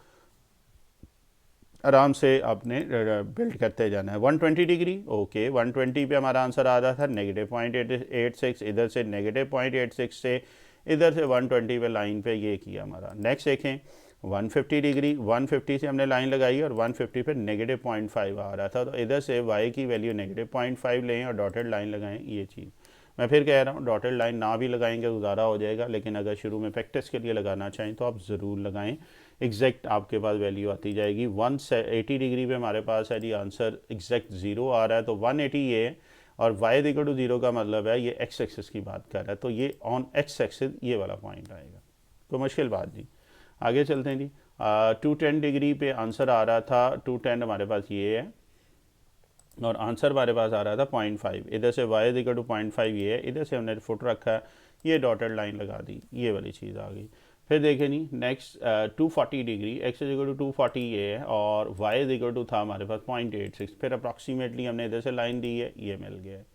आराम से आपने बिल्ड करते जाना है। 120 डिग्री ओके, 120 पे हमारा आंसर आ रहा था -0.86, इधर से -0.86 से इधर से 120 पे लाइन पे ये किया हमारा। नेक्स्ट देखें 150 डिग्री, 150 से हमने लाइन लगाई और 150 पे -0.5 आ रहा था, तो इधर से y की वैल्यू -0.5 लें और डॉटेड लाइन लगाएं, ये चीज़ मैं फिर कह रहा हूँ, डॉटेड लाइन ना भी लगाएंगे गुजारा हो जाएगा, लेकिन अगर शुरू में प्रैक्टिस के लिए लगाना चाहें तो आप ज़रूर लगाएं, एग्जैक्ट आपके पास वैल्यू आती जाएगी। 180 डिग्री पे हमारे पास है जी आंसर एग्जैक्ट 0 आ रहा है, तो 180 ये है और वाई इक्वल टू 0 का मतलब है ये एक्स एक्सिस की बात कर रहा है, तो ये ऑन एक्स एक्सिस ये वाला पॉइंट आएगा। कोई मुश्किल बात नहीं, आगे चलते हैं जी। 210 डिग्री पे आंसर आ रहा था, 210 हमारे पास ये है और आंसर हमारे पास आ रहा था 0.5। इधर से वाई इक्वल टू 0.5 ये है, इधर से हमने फुट रखा है, ये डॉटेड लाइन लगा दी, ये वाली चीज़ आ गई। फिर देखें नहीं next 240 degree, x equal to 240 ये है और वाई इक्वल टू था हमारे पास 0.86। फिर अप्रॉक्सीमेटली हमने इधर से लाइन दी है, ये मिल गया है।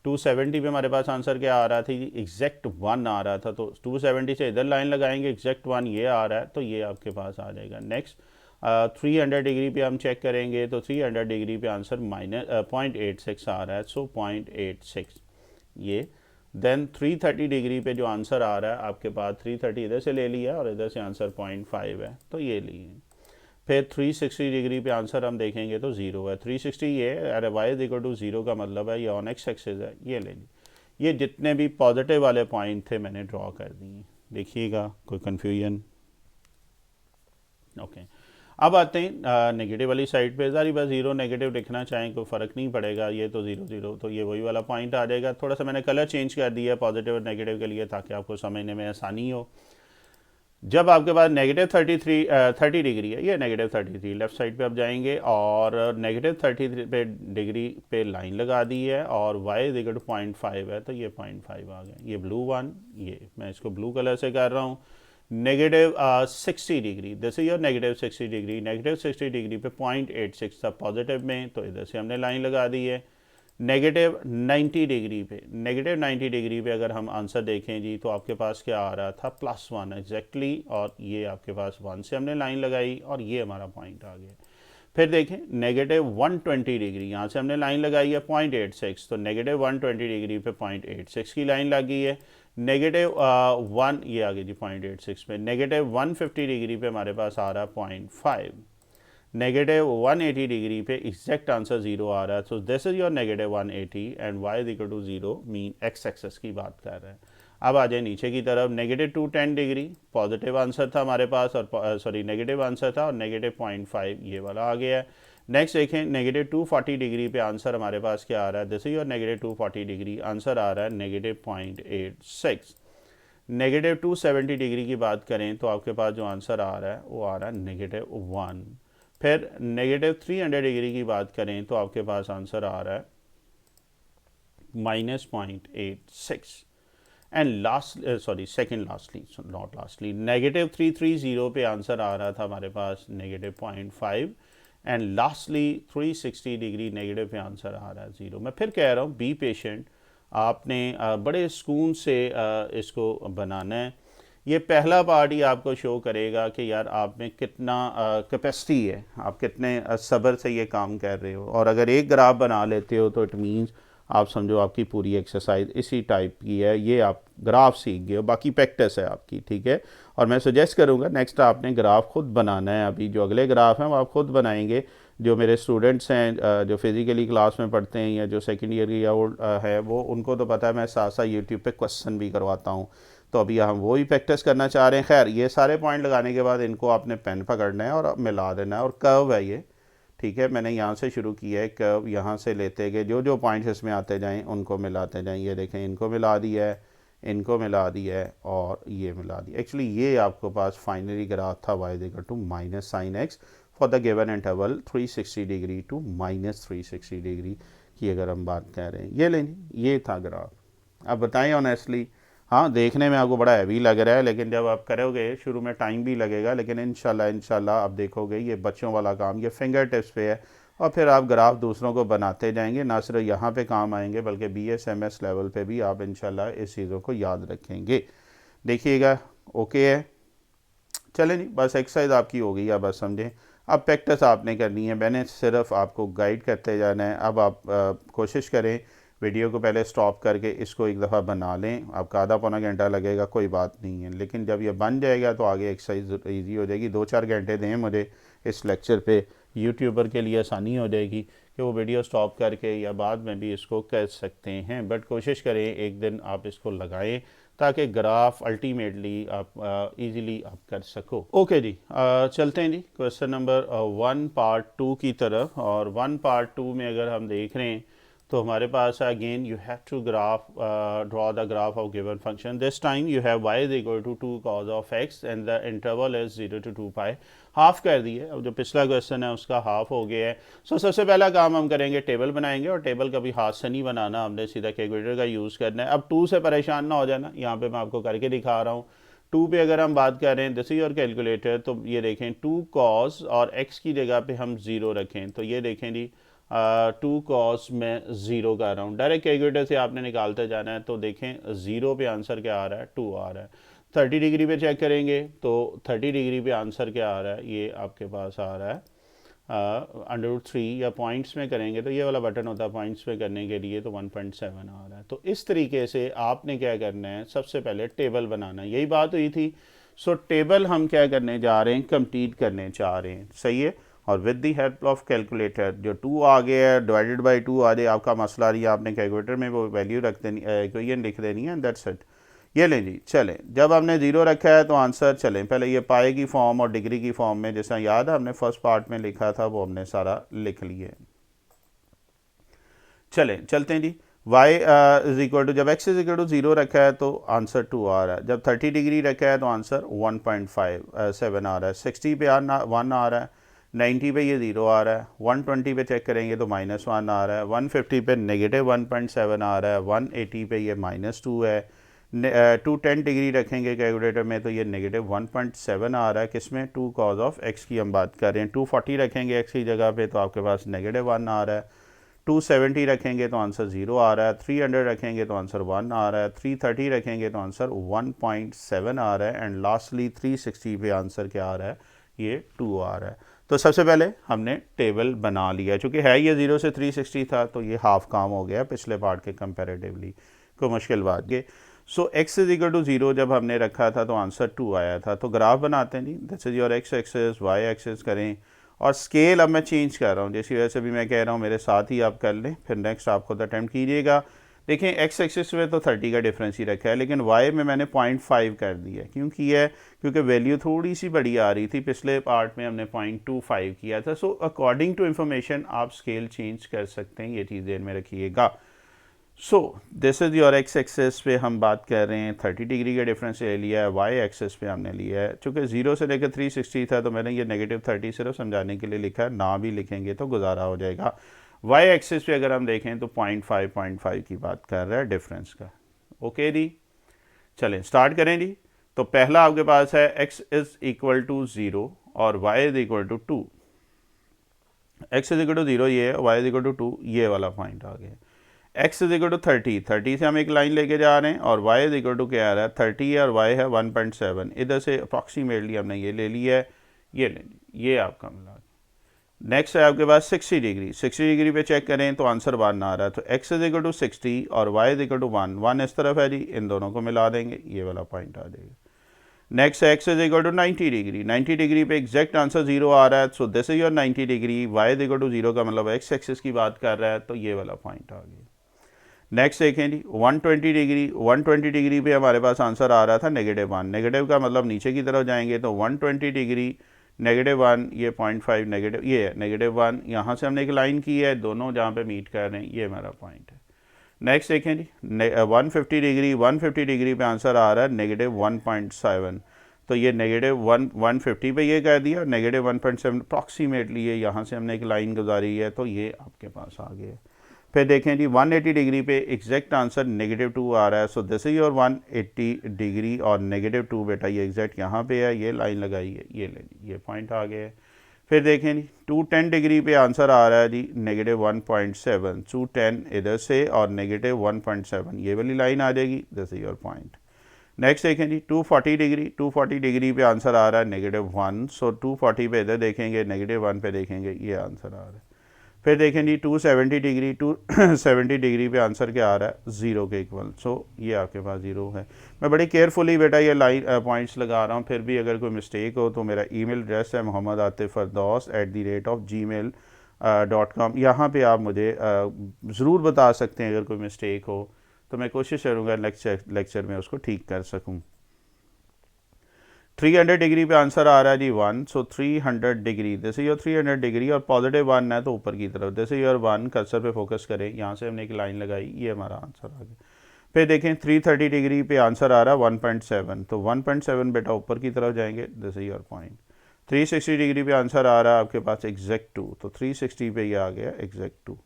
270 पे हमारे पास आंसर क्या आ रहा था जी, एग्जैक्ट 1 आ रहा था, तो 270 से इधर लाइन लगाएंगे, एग्जैक्ट 1 ये आ रहा है, तो ये आपके पास आ जाएगा। नेक्स्ट 300 डिग्री पे हम चेक करेंगे, तो 300 डिग्री पे आंसर -0.86 आ रहा है, सो 0.86 ये। देन 330 डिग्री पे जो आंसर आ रहा है आपके पास, 330 इधर से ले लिया और इधर से आंसर 0.5 है, तो ये लिए। फिर 360 डिग्री पे आंसर हम देखेंगे तो 0 है, 360 ये अरे वाई इक्वल टू 0 का मतलब है ये ऑन एक्स एक्सिस है, ये ले ली। ये जितने भी पॉजिटिव वाले पॉइंट थे मैंने ड्रॉ कर दिए, देखिएगा कोई कन्फ्यूजन। ओके अब आते हैं नेगेटिव वाली साइड पे। ज़ाहिर बात 0 नेगेटिव लिखना चाहें कोई फ़र्क नहीं पड़ेगा, ये तो 0 0, तो ये वही वाला पॉइंट आ जाएगा। थोड़ा सा मैंने कलर चेंज कर दिया है पॉजिटिव और नेगेटिव के लिए ताकि आपको समझने में आसानी हो। जब आपके पास -30 डिग्री है, ये -33 लेफ्ट साइड पे आप जाएंगे और -33 पे डिग्री पे लाइन लगा दी है और y इक्वल टू 0.5 है, तो ये 0.5 आ गया। ये ब्लू वन, ये मैं इसको ब्लू कलर से कर रहा हूँ। -60 degree, this is your -60 degree, -60 degree पे 0.86 था पॉजिटिव में, तो इधर से हमने लाइन लगा दी है। -90 डिग्री पे, -90 डिग्री पे अगर हम आंसर देखें जी, तो आपके पास क्या आ रहा था, +1 एग्जैक्टली, और ये आपके पास 1 से हमने लाइन लगाई और ये हमारा पॉइंट आ गया। फिर देखें -120 डिग्री, यहाँ से हमने लाइन लगाई है 0.86, तो -120 डिग्री पे 0.86 की लाइन लगी है। -1 ये आ गई जी 0.86 पे। -150 डिग्री पे हमारे पास आ रहा है 0.5। -180 डिग्री पे एग्जैक्ट आंसर 0 आ रहा है, so this is your -180 and y is equal to 0 mean x axis की बात कर रहे हैं। अब आ जाए नीचे की तरफ, -210 डिग्री पॉजिटिव आंसर था हमारे पास, और सॉरी नेगेटिव आंसर था और -0.5 ये वाला आ गया है। नेक्स्ट देखें -240 डिग्री पे आंसर हमारे पास क्या आ रहा है, this is your -240 degree, answer आ रहा है -0.86। -270 डिग्री की बात करें तो आपके पास जो आंसर आ रहा है वो आ रहा है -1। फिर -300 डिग्री की बात करें तो आपके पास आंसर आ रहा है -0.86 and last second lastly not lastly -330 पे आंसर आ रहा था हमारे पास -0.5 एंड लास्टली 360 डिग्री नेगेटिव पे आंसर आ रहा है 0। मैं फिर कह रहा हूँ बी पेशेंट, आपने बड़े सुकून से इसको बनाना है। ये पहला पार्ट ही आपको शो करेगा कि यार आप में कितना कैपेसिटी है, आप कितने सब्र से ये काम कर रहे हो। और अगर एक ग्राफ बना लेते हो तो इट मीन्स आप समझो आपकी पूरी एक्सरसाइज इसी टाइप की है, ये आप ग्राफ सीख गए हो, बाकी प्रैक्टिस है आपकी, ठीक है। और मैं सजेस्ट करूँगा नेक्स्ट आपने ग्राफ खुद बनाना है। अभी जो अगले ग्राफ हैं वो आप खुद बनाएंगे। जो मेरे स्टूडेंट्स हैं जो फिज़िकली क्लास में पढ़ते हैं या जो सेकेंड ईयर की या है वो, उनको तो पता है मैं साथ साथ यूट्यूब पे क्वेश्चन भी करवाता हूँ, तो अभी हम वो ही प्रैक्टिस करना चाह रहे हैं। खैर ये सारे पॉइंट लगाने के बाद इनको आपने पेन पकड़ना है और मिला देना है, और कर्व है ये, ठीक है। मैंने यहाँ से शुरू किया है, कर्व यहाँ से लेते गए, जो जो पॉइंट्स इसमें आते जाएं उनको मिलाते जाएं। ये देखें इनको मिला दिया है, इनको मिला दिया है और ये मिला दिया। एक्चुअली ये आपके पास फाइनली ग्राफ था y equal to -sin x for the given interval 360 degree to -360 degree की अगर हम बात कर रहे हैं। ये लें, ये था ग्राफ। अब बताएं ऑनेस्टली, हाँ देखने में आपको बड़ा हैवी लग रहा है, लेकिन जब आप करोगे शुरू में टाइम भी लगेगा, लेकिन इंशाल्लाह आप देखोगे ये बच्चों वाला काम, ये फिंगर टिप्स पे है। और फिर आप ग्राफ दूसरों को बनाते जाएंगे, ना सिर्फ यहाँ पे काम आएंगे बल्कि BSMS लेवल पे भी आप इंशाल्लाह इस चीज़ों को याद रखेंगे। देखिएगा ओके है, चले नहीं बस एक्सरसाइज आपकी हो गई है, बस समझें। अब प्रैक्टिस आपने करनी है, मैंने सिर्फ आपको गाइड करते जाना है। अब आप कोशिश करें वीडियो को पहले स्टॉप करके इसको एक दफ़ा बना लें। आपका आधा पौना घंटा लगेगा, कोई बात नहीं है, लेकिन जब ये बन जाएगा तो आगे एक्सरसाइज ईजी हो जाएगी। 2-4 घंटे दें मुझे इस लेक्चर पे, यूट्यूबर के लिए आसानी हो जाएगी कि वो वीडियो स्टॉप करके या बाद में भी इसको कर सकते हैं। बट कोशिश करें एक दिन आप इसको लगाएं ताकि ग्राफ अल्टीमेटली आप इजीली आप कर सको। ओके जी, चलते हैं जी क्वेश्चन नंबर 1 पार्ट 2 की तरफ। और 1 पार्ट 2 में अगर हम देख रहे हैं तो हमारे पास again you have to draw the graph of given function. This time you have y is equal to 2 cos of x and the interval is 0 to 2 pi. Half कर दिए. अब जो पिछला क्वेश्चन है उसका हाफ हो गया है. सो सबसे पहला काम हम करेंगे, टेबल बनाएंगे, और टेबल कभी हाथ से नहीं बनाना, हमने सीधा कैलकुलेटर का यूज़ करना है. अब 2 से परेशान ना हो जाना, यहाँ पे मैं आपको करके दिखा रहा हूँ. 2 पे अगर हम बात कर रहे हैं, दिस इज योर कैलकुलेटर, तो ये देखें 2 cos और x की जगह पे हम 0 रखें, तो ये देखें जी 2 cos में 0 कर रहा हूँ. डायरेक्ट कैलकुलेटर से आपने निकालते जाना है. तो देखें 0 पे आंसर क्या आ रहा है, 2 आ रहा है. 30 डिग्री पे चेक करेंगे तो 30 डिग्री पे आंसर क्या आ रहा है, ये आपके पास आ रहा है √3. या पॉइंट्स में करेंगे तो ये वाला बटन होता है पॉइंट्स में करने के लिए, तो 1.7 आ रहा है. तो इस तरीके से आपने क्या करना है, सबसे पहले टेबल बनाना. यही बात हुई थी. सो टेबल हम क्या करने जा रहे हैं, कंप्लीट करने चाह रहे हैं. सही है. और with the help of calculator जो 2 आ गया है डिवाइडेड बाई 2 आ जाए, आपका मसला नहीं है, आपने कैलकुलेटर में वो वैल्यू रख देनी, इक्वेशन लिख देनी है, दैट्स इट. ये लें जी. चलें, जब हमने 0 रखा है तो आंसर, चलें पहले ये पाए की फॉर्म और डिग्री की फॉर्म में, जैसा याद है हमने फर्स्ट पार्ट में लिखा था, वो हमने सारा लिख लिया. चलें चलते हैं जी. y इज इक्वल टू, जब x इज इक्वल टू 0 रखा है तो आंसर 2 आ रहा है. जब 30 डिग्री रखा है तो आंसर 1.57 आ रहा है. 60 पे 1 आ रहा है. 90 पे ये 0 आ रहा है. 120 पे चेक करेंगे तो -1 आ रहा है. 150 पे -1.7 आ रहा है. 180 पे ये -2 है. 210 डिग्री रखेंगे कैलकुलेटर में तो ये -1.7 आ रहा है. किसमें, 2 cos ऑफ x की हम बात कर रहे हैं. 240 रखेंगे x की जगह पे तो आपके पास -1 आ रहा है. 270 रखेंगे तो आंसर 0 आ रहा है. 300 रखेंगे तो आंसर 1 आ रहा है. 330 रखेंगे तो आंसर 1.7 आ रहा है. एंड लास्टली 360 पे आंसर क्या आ रहा है, ये 2 आ रहा है. तो सबसे पहले हमने टेबल बना लिया. चूँकि है ये 0 से 360 था तो ये हाफ काम हो गया पिछले पार्ट के कंपेरेटिवली. कोई मुश्किल बात ये. सो x इज इक्वल टू 0 जब हमने रखा था तो आंसर 2 आया था. तो ग्राफ बनाते हैं जी. This is your x axis, y axis करें, और स्केल अब मैं चेंज कर रहा हूँ, जिसकी वजह से भी मैं कह रहा हूँ मेरे साथ ही आप कर लें, फिर नेक्स्ट आप खुद अटैम्प्ट कीजिएगा. देखें x एक्सिस में तो 30 का डिफरेंस ही रखा है, लेकिन y में मैंने 0.5 कर दिया है. क्यों किया है, क्योंकि वैल्यू थोड़ी सी बड़ी आ रही थी. पिछले पार्ट में हमने 0.25 किया था. सो अकॉर्डिंग टू इन्फॉर्मेशन आप स्केल चेंज कर सकते हैं, ये चीज़ ध्यान में रखिएगा. So this is your x axis पे हम बात कर रहे हैं, 30 डिग्री का डिफरेंस ले लिया है. y एक्सेस पे हमने लिया है, चूँकि 0 से लेकर 360 था तो मैंने ये -30 सिर्फ समझाने के लिए लिखा है, ना भी लिखेंगे तो गुजारा हो जाएगा. y एक्सेस पे अगर हम देखें तो 0.5 की बात कर रहा है डिफरेंस का. ओके जी. चलें स्टार्ट करें जी. तो पहला आपके पास है x इज़ इक्वल टू 0 और y is equal to 2. x is equal to 0 ये है, y इज इक्वल टू 2 ये वाला पॉइंट आ गया. x इज इक्वल टू 30 से हम एक लाइन लेके जा रहे हैं, और y इज इक्वल टू क्या आ रहा है, 30 है और y है 1.7. इधर से अप्रॉक्सीमेटली हमने ये ले लिया है, ये ले ली, ये आपका मिला. नेक्स्ट है आपके पास 60 डिग्री. 60 डिग्री पे चेक करें तो आंसर 1 आ रहा है. तो x इज इक्वल टू 60 और y इज इक्वल टू 1 इस तरफ है जी, इन दोनों को मिला देंगे, ये वाला पॉइंट आ जाएगा. Next x is equal to 90 degree. 90 degree पे एग्जैक्ट आंसर 0 आ रहा है. So this is your 90 degree. y is equal to 0 का मतलब x एक्सिस की बात कर रहा है, तो ये वाला पॉइंट आ गया. नेक्स्ट देखें जी 120 डिग्री. 120 डिग्री पे हमारे पास आंसर आ रहा था -1. नेगेटिव का मतलब नीचे की तरफ जाएंगे तो 120 डिग्री -1, ये 0.5 नेगेटिव, ये है -1. यहाँ से हमने एक लाइन की है, दोनों जहाँ पे मीट कर रहे हैं, ये हमारा पॉइंट है. नेक्स्ट देखें जी 150 डिग्री. 150 डिग्री पे आंसर आ रहा है -1.7. तो ये -150 पे ये कह दिया, -1.7 अप्रॉक्सीमेटली ये यहाँ से हमने एक लाइन गुजारी है, तो ये आपके पास आ गया. फिर देखें जी 180 डिग्री पे एग्जैक्ट आंसर -2 आ रहा है. So this is your 180 degree और -2 बेटा ये एग्जैक्ट यहाँ पे है, ये लाइन लगाई है, ये ले ली, ये पॉइंट आ गया है. फिर देखें जी 210 डिग्री पे आंसर आ रहा है जी -1.7. 210 इधर से और -1.7 ये वाली लाइन आ जाएगी, this is your point. Next देखें जी 240 डिग्री. 240 डिग्री पे आंसर आ रहा है -1. सो 240 पे इधर देखेंगे, -1 पे देखेंगे, ये आंसर आ रहा है. फिर देखें जी 270 डिग्री. 270 डिग्री पे आंसर क्या आ रहा है, 0 के इक्वल. सो ये आपके पास 0 है. मैं बड़ी केयरफुली बेटा ये लाइन पॉइंट्स लगा रहा हूँ, फिर भी अगर कोई मिस्टेक हो तो मेरा ईमेल एड्रेस है mohammadaatifirdaus@gmail.com. यहाँ पे आप मुझे ज़रूर बता सकते हैं अगर कोई मिस्टेक हो, तो मैं कोशिश करूँगा लेक्चर में उसको ठीक कर सकूँ. 300 डिग्री पे आंसर आ रहा है जी 1, सो 300 degree, this is your 300 degree और पॉजिटिव 1 है तो ऊपर की तरफ, दिस इज योर 1, कर्सर पे फोकस करें, यहाँ से हमने एक लाइन लगाई, ये हमारा आंसर आ गया। फिर देखें 330 डिग्री पे आंसर आ रहा है 1.7, तो 1.7 बेटा ऊपर की तरफ जाएंगे, this is your point. 360 degree पे आंसर आ रहा है आपके पास एग्जैक्ट 2, तो 360 पे ये आ गया एग्जैक्ट 2।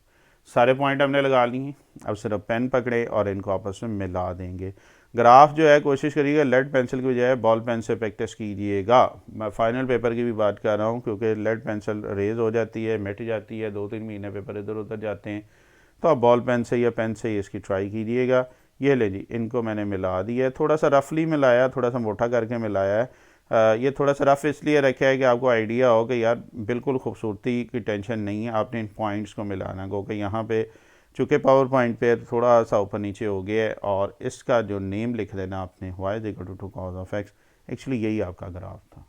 सारे पॉइंट हमने लगा लिए हैं, अब सिर्फ पेन पकड़े और इनको आपस में मिला देंगे। ग्राफ जो है कोशिश करिएगा लेड पेंसिल की बजाय बॉल पेन से प्रैक्टिस कीजिएगा। मैं फाइनल पेपर की भी बात कर रहा हूँ, क्योंकि लेड पेंसिल रेज हो जाती है, मिट जाती है, 2-3 महीने पेपर इधर उधर जाते हैं, तो आप बॉल पेन से या पेन से ही इसकी ट्राई कीजिएगा। ये ले जी, इनको मैंने मिला दिया है, थोड़ा सा रफली मिलाया, थोड़ा सा मोटा करके मिलाया है। ये थोड़ा सा रफ इसलिए रखा है कि आपको आइडिया हो कि यार बिल्कुल खूबसूरती की टेंशन नहीं है, आपने इन पॉइंट्स को मिलाना को कि यहाँ पे चूँकि पावर पॉइंट पे थोड़ा सा ऊपर नीचे हो गया है, और इसका जो नेम लिख देना आपने y is equal to cos of x, actually यही आपका ग्राफ था।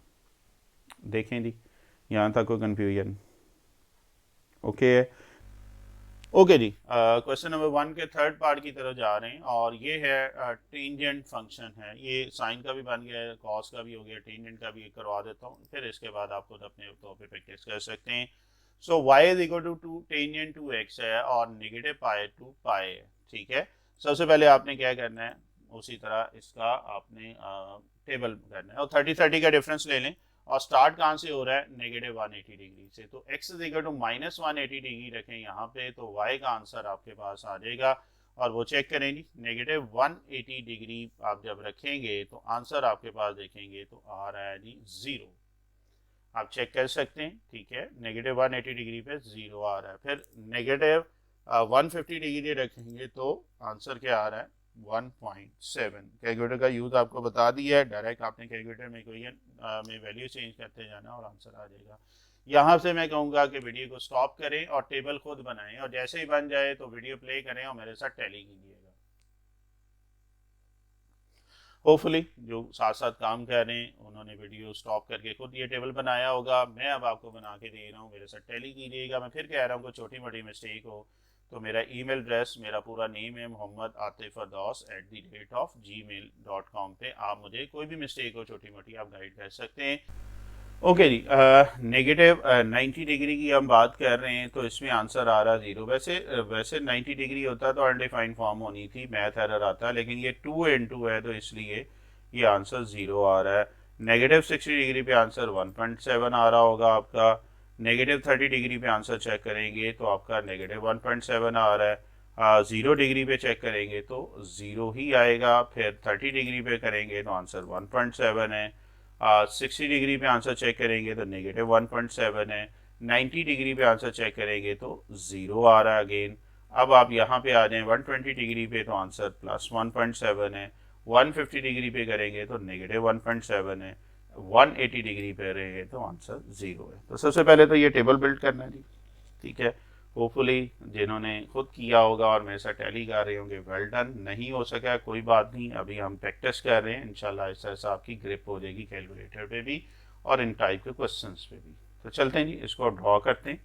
देखें जी, यहाँ तक कोई कन्फ्यूजन? ओके ओके जी, क्वेश्चन नंबर 1 के थर्ड पार्ट की तरफ जा रहे हैं, और ये है टेंजेंट फंक्शन है, ये साइन का भी बन गया है, कॉस का भी हो गया, टेंजेंट का भी करवा देता हूँ, फिर इसके बाद आप खुद अपने तौर पे प्रैक्टिस कर सकते हैं। So y is equal to tangent two x है और नेगेटिव पाई टू पाई है, ठीक है। सबसे पहले आपने क्या करना है, उसी तरह इसका आपने टेबल करना है, और 30-30 का डिफरेंस ले लें, और स्टार्ट कहाँ से हो रहा है, नेगेटिव 180 डिग्री से, तो x is equal to minus 180 degree रखें यहाँ पे, तो y का आंसर आपके पास आ जाएगा। और वो चेक करें जी, नेगेटिव 180 डिग्री आप जब रखेंगे तो आंसर आपके पास देखेंगे तो आ रहा है जी 0। आप चेक कर सकते हैं, ठीक है, नेगेटिव 180 डिग्री पे 0 आ रहा है। फिर नेगेटिव 150 डिग्री रखेंगे तो आंसर क्या आ रहा है, 1.7। कैलकुलेटर का यूज़ आपको बता दिया है, डायरेक्ट आपने कैलकुलेटर में इक्वेशन में वैल्यू चेंज करते जाना और आंसर आ जाएगा। यहाँ से मैं कहूँगा कि वीडियो को स्टॉप करें और टेबल खुद बनाएं, और जैसे ही बन जाए तो वीडियो प्ले करें और मेरे साथ टैली कीजिएगा। होपफुली जो साथ साथ काम कर रहे हैं उन्होंने वीडियो स्टॉप करके खुद ये टेबल बनाया होगा, मैं अब आपको बना के दे रहा हूँ, मेरे साथ टैली कीजिएगा। मैं फिर कह रहा हूँ कोई छोटी मोटी मिस्टेक हो तो मेरा ईमेल एड्रेस, मेरा पूरा नेम है मोहम्मद आतिफ अरदौस @gmail.com पे आप मुझे कोई भी मिस्टेक हो छोटी मोटी आप गाइड कर सकते हैं। ओके जी, नेगेटिव 90 डिग्री की हम बात कर रहे हैं तो इसमें आंसर आ रहा 0। वैसे 90 डिग्री होता तो अनडिफाइंड फॉर्म होनी थी, मैथ एरर आता, लेकिन ये 2 into है तो इसलिए ये आंसर 0 आ रहा है। नेगेटिव 60 डिग्री पे आंसर 1.7 आ रहा होगा आपका। नेगेटिव 30 डिग्री पे आंसर चेक करेंगे तो आपका नेगेटिव 1.7 आ रहा है। 0 डिग्री पे चेक करेंगे तो 0 ही आएगा। फिर 30 डिग्री पे करेंगे तो आंसर 1.7 है। 60 डिग्री पे आंसर चेक करेंगे तो नेगेटिव 1.7 है। 90 डिग्री पे आंसर चेक करेंगे तो 0 आ रहा है अगेन। अब आप यहाँ पे आ जाएं 120 डिग्री पे तो आंसर प्लस 1.7 है। 150 डिग्री पे करेंगे तो नेगेटिव 1.7 है। 180 डिग्री पे रहेंगे तो आंसर 0 है। तो सबसे पहले तो ये टेबल बिल्ड करना है जी, ठीक है। होपफुली जिन्होंने खुद किया होगा और मेरे साथ टैली कर रहे होंगे, वेल डन। नहीं हो सका कोई बात नहीं, अभी हम प्रैक्टिस कर रहे हैं, इंशाल्लाह ऐसा ऐसा आपकी ग्रिप हो जाएगी कैलकुलेटर पे भी और इन टाइप के क्वेश्चंस पे भी। तो चलते हैं जी, इसको ड्रॉ करते हैं।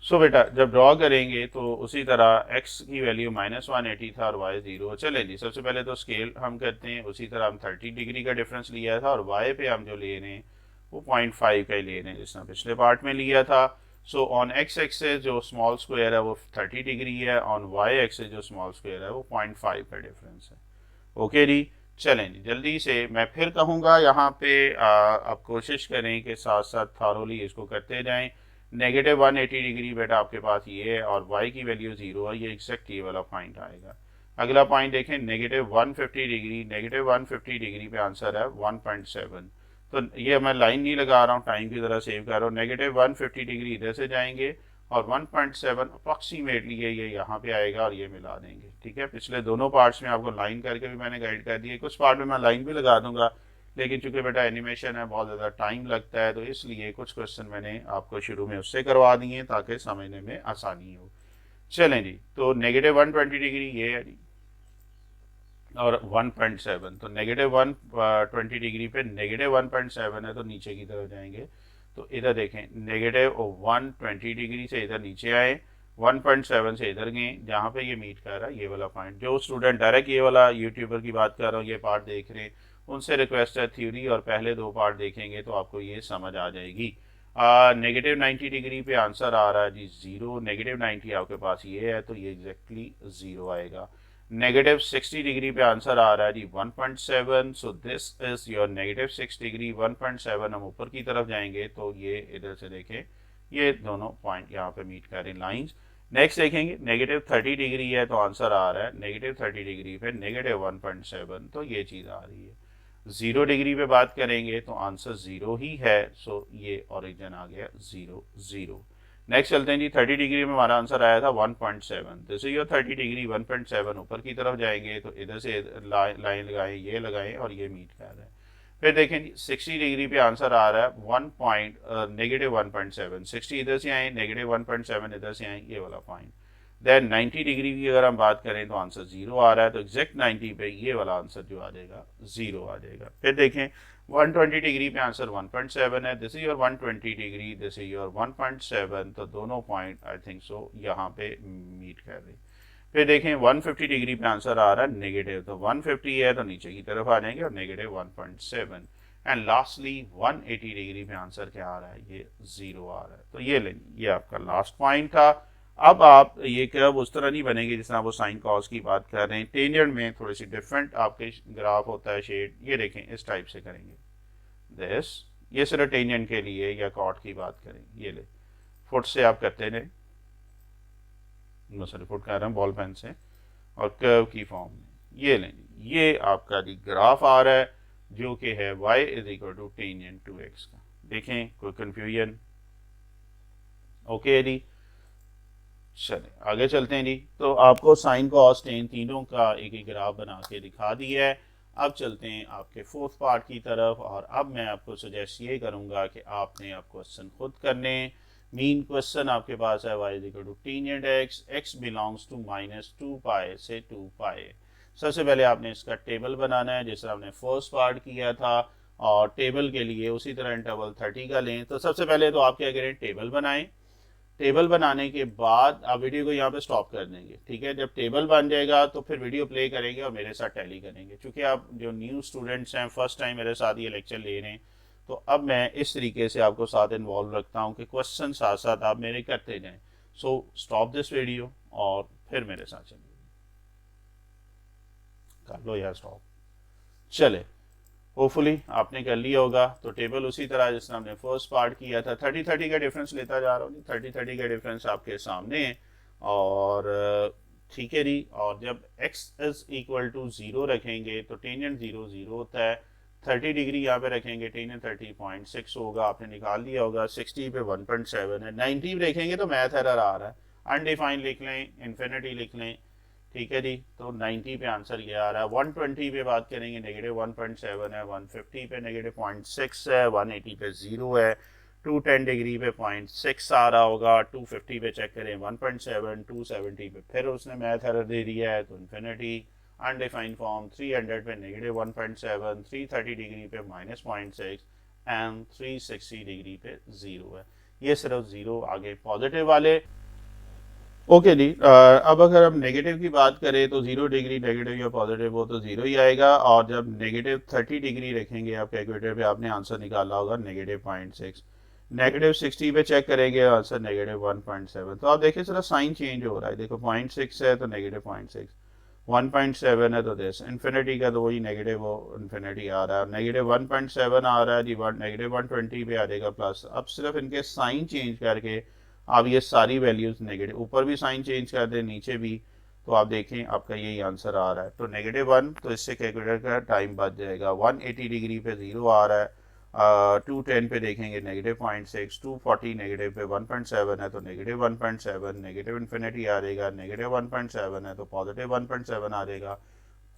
सो बेटा जब ड्रॉ करेंगे तो उसी तरह x की वैल्यू -180 था और y 0। चले जी, सबसे पहले तो स्केल हम करते हैं, उसी तरह हम 30 डिग्री का डिफरेंस लिया था और y पे हम जो ले रहे हैं वो 0.5 का ही ले रहे हैं जिसने पिछले पार्ट में लिया था। सो ऑन x एक्सेस जो स्मॉल स्क्वायर है वो 30 डिग्री है, ऑन y एक्सेस जो स्मॉल स्क्वायर है वो 0.5 का डिफरेंस है। ओके जी, चलें जी, जल्दी से मैं फिर कहूँगा यहाँ पे आप कोशिश करें कि साथ साथ थारोली इसको करते जाएं। नेगेटिव 180 डिग्री बेटा आपके पास ये है और y की वैल्यू 0 है, ये एग्जैक्ट ये वाला पॉइंट आएगा। अगला पॉइंट देखें, नेगेटिव 150 डिग्री, नेगेटिव 150 डिग्री पे आंसर है 1.7। तो ये मैं लाइन नहीं लगा रहा हूँ, टाइम की तरह सेव कर रहा हूँ। नेगेटिव 150 डिग्री इधर से जाएंगे और 1.7 अप्रॉक्सीमेटली ये यहाँ पे आएगा और ये मिला देंगे, ठीक है। पिछले दोनों पार्ट्स में आपको लाइन करके भी मैंने गाइड कर दिया, कुछ पार्ट में मैं लाइन भी लगा दूंगा, लेकिन चूंकि बेटा एनिमेशन है बहुत ज़्यादा टाइम लगता है तो इसलिए कुछ क्वेश्चन मैंने आपको शुरू में उससे करवा दिए ताकि समझने में आसानी हो। चलें जी, तो नेगेटिव 120 डिग्री ये है जी और 1.7, तो नेगेटिव 120 डिग्री पे नेगेटिव 1.7 है तो नीचे की तरफ जाएंगे। तो इधर देखें नेगेटिव 120 डिग्री से इधर नीचे आए 1.7 से इधर गए जहाँ पे ये मीट कर रहा है ये वाला पॉइंट। जो स्टूडेंट डायरेक्ट ये वाला यूट्यूबर की बात कर रहा हूँ ये पार्ट देख रहे हैं, उनसे रिक्वेस्ट है थ्योरी और पहले दो पार्ट देखेंगे तो आपको ये समझ आ जाएगी। नेगेटिव 90 डिग्री पे आंसर आ रहा है जी 0, नेगेटिव 90 आपके पास ये है तो ये एग्जैक्टली 0 आएगा। नेगेटिव 60 डिग्री पे आंसर आ रहा है जी 1.7, सो this is your negative 6 degree. 1.7 हम ऊपर की तरफ जाएंगे तो ये इधर से देखें ये दोनों पॉइंट यहाँ पे मीट करें लाइंस। नेक्स्ट देखेंगे नेगेटिव 30 डिग्री है तो आंसर आ रहा है नेगेटिव 30 डिग्री पे नेगेटिव 1.7, तो ये चीज़ आ रही है। 0 डिग्री पे बात करेंगे तो आंसर 0 ही है, सो ये ओरिजिन आ गया 0 0। नेक्स्ट चलते हैं जी 30 डिग्री में हमारा आंसर आया था 1.7, जैसे ये 30 डिग्री 1.7 ऊपर की तरफ जाएंगे तो इधर से लाइन लगाएं ये लगाएं और ये मीट कर रहे हैं। फिर देखें जी 60 डिग्री पे आंसर आ रहा है नेगेटिव 1.7, 60 इधर से आए नेगेटिव 1.7 इधर से आए ये वाला पॉइंट। देन 90 डिग्री की अगर हम बात करें तो आंसर 0 आ रहा है, तो एग्जैक्ट 90 पे ये वाला आंसर जो आ जाएगा 0 आ जाएगा। फिर देखें 120 डिग्री पे आंसर 1.7 है, this is your 120 degree, this is your 1.7, तो दोनों पॉइंट आई थिंक सो यहाँ पे मीट कर रहे हैं। फिर देखें 150 डिग्री पे आंसर आ रहा है नेगेटिव, तो 150 है तो नीचे की तरफ आ जाएंगे और नेगेटिव 1.7। एंड लास्टली 180 डिग्री पे आंसर क्या आ रहा है ये 0 आ रहा है। तो ये लें ये आपका लास्ट पॉइंट था। अब आप ये कर्व उस तरह नहीं बनेंगे जिस तरह वो साइन कॉस की बात कर रहे हैं, टेंजेंट में थोड़ी सी डिफरेंट आपके ग्राफ होता है शेड, ये देखें इस टाइप से करेंगे दिस, ये सिर्फ टेंजेंट के लिए या कॉट की बात करें ये ले फुट से आप करते रहे, सॉरी फुट कर रहे हैं बॉल पेन से, और कर्व की फॉर्म में ये लें ये आपका जी ग्राफ आ रहा है जो कि है y is equal to tangent two x का। देखें कोई कंफ्यूजन? ओके जी चले आगे चलते हैं जी। तो आपको साइन कॉस टेन तीनों का एक एक ग्राफ बना के दिखा दिया है। अब चलते हैं आपके फोर्थ पार्ट की तरफ, और अब मैं आपको सजेस्ट ये करूंगा कि आपने आप क्वेश्चन खुद करने। मीन क्वेश्चन आपके पास है y is equal to tangent x belongs to -2 pi से 2 पाए। सबसे पहले आपने इसका टेबल बनाना है जिस तरह आपने फर्स्ट पार्ट किया था, और टेबल के लिए उसी तरह इंटरवल 30 का लें। तो सबसे पहले तो आप क्या करें टेबल बनाएं। टेबल बनाने के बाद आप वीडियो को यहाँ पे स्टॉप कर देंगे, ठीक है। जब टेबल बन जाएगा तो फिर वीडियो प्ले करेंगे और मेरे साथ टैली करेंगे। क्योंकि आप जो न्यू स्टूडेंट्स हैं फर्स्ट टाइम मेरे साथ ये लेक्चर ले रहे हैं, तो अब मैं इस तरीके से आपको साथ इन्वॉल्व रखता हूँ कि क्वेश्चन साथ साथ आप मेरे करते जाएं। सो स्टॉप दिस वीडियो और फिर मेरे साथ चलिए, कर लो यार स्टॉप। चले होपफुली आपने कर लिया होगा। तो टेबल उसी तरह जिस हमने फर्स्ट पार्ट किया था, 30-30 का डिफरेंस लेता जा रहा हूँ, 30-30 का डिफरेंस आपके सामने है। और ठीक है जी, और जब x इज इक्वल टू 0 रखेंगे तो टेंजेंट 0 0 होता है। 30 डिग्री यहाँ पे रखेंगे टेंजेंट 30.6 होगा, आपने निकाल लिया होगा। 60 पे 1.7 है, 90 पे देखेंगे तो मैथ एरर आ रहा है, अनडिफाइंड लिख लें, इन्फिनिटी लिख लें, ठीक है जी। तो 90 पे आंसर ये आ रहा है। 120 पे बात करेंगे नेगेटिव 1.7 है, 150 पे नेगेटिव 0.6 है, 180 पे 0 है, 210 डिग्री पे 0.6 आ रहा होगा, 250 पे चेक करें 1.7, 270 पे फिर उसने मैथ एरर दे दिया है तो इन्फिनिटी, अनडिफाइंड फॉर्म। 300 पे नेगेटिव 1.7, 330 डिग्री पे -0.6 एंड 360 डिग्री पे 0 है। ये सिर्फ 0 आगे पॉजिटिव वाले। ओके जी, अब अगर हम नेगेटिव की बात करें तो 0 डिग्री नेगेटिव या पॉजिटिव हो तो 0 ही आएगा। और जब नेगेटिव 30 डिग्री रखेंगे आप कैलकुलेटर पे, आपने आंसर निकाला होगा नेगेटिव 0.6। नेगेटिव 60 पे चेक करेंगे आंसर नेगेटिव 1.7। तो आप देखिए सिर्फ साइन चेंज हो रहा है, देखो 0.6 है तो नेगेटिव 0.6, 1.7 है तो दिस, इन्फिनिटी का तो वही नेगेटिव हो इन्फिनिटी आ रहा है, नेगेटिव 1.7 आ रहा है जी, नेगेटिव 120 पे आ जाएगा प्लस। अब सिर्फ इनके साइन चेंज करके आप ये सारी वैल्यूज नेगेटिव, ऊपर भी साइन चेंज कर दें नीचे भी, तो आप देखें आपका यही आंसर आ रहा है। तो -1, तो इससे कैलकुलेटर का टाइम बच जाएगा। 180 डिग्री पे 0 आ रहा है, 210 पे देखेंगे नेगेटिव 0.6, 240 नेगेटिव पे 1.7 है तो नेगेटिव 1.7, नेगेटिव इन्फिनिटी आ जाएगा, नेगेटिव 1.7 है तो पॉजिटिव 1.7 आ जाएगा,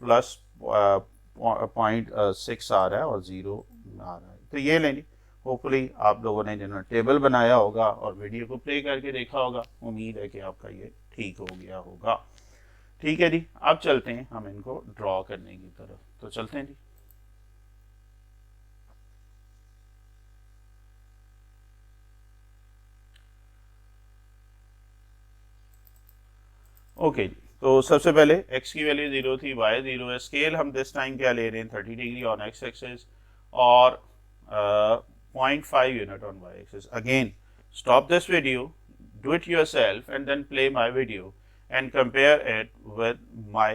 प्लस 0.6 आ रहा है और 0 आ रहा है। तो ये लेंगे होपफुली आप लोगों ने जिन्होंने टेबल बनाया होगा और वीडियो को प्ले करके देखा होगा, उम्मीद है कि आपका ये ठीक हो गया होगा। ठीक है जी, अब चलते हैं हम इनको ड्रॉ करने की तरफ। तो चलते हैं जी। ओके जी, तो सबसे पहले x की वैल्यू 0 थी, y 0 है, स्केल हम दिस टाइम क्या ले रहे हैं 30 डिग्री ऑन x एक्सिस और 0.5 unit on y axis. Again stop this video, do it yourself and then play my video and compare it with my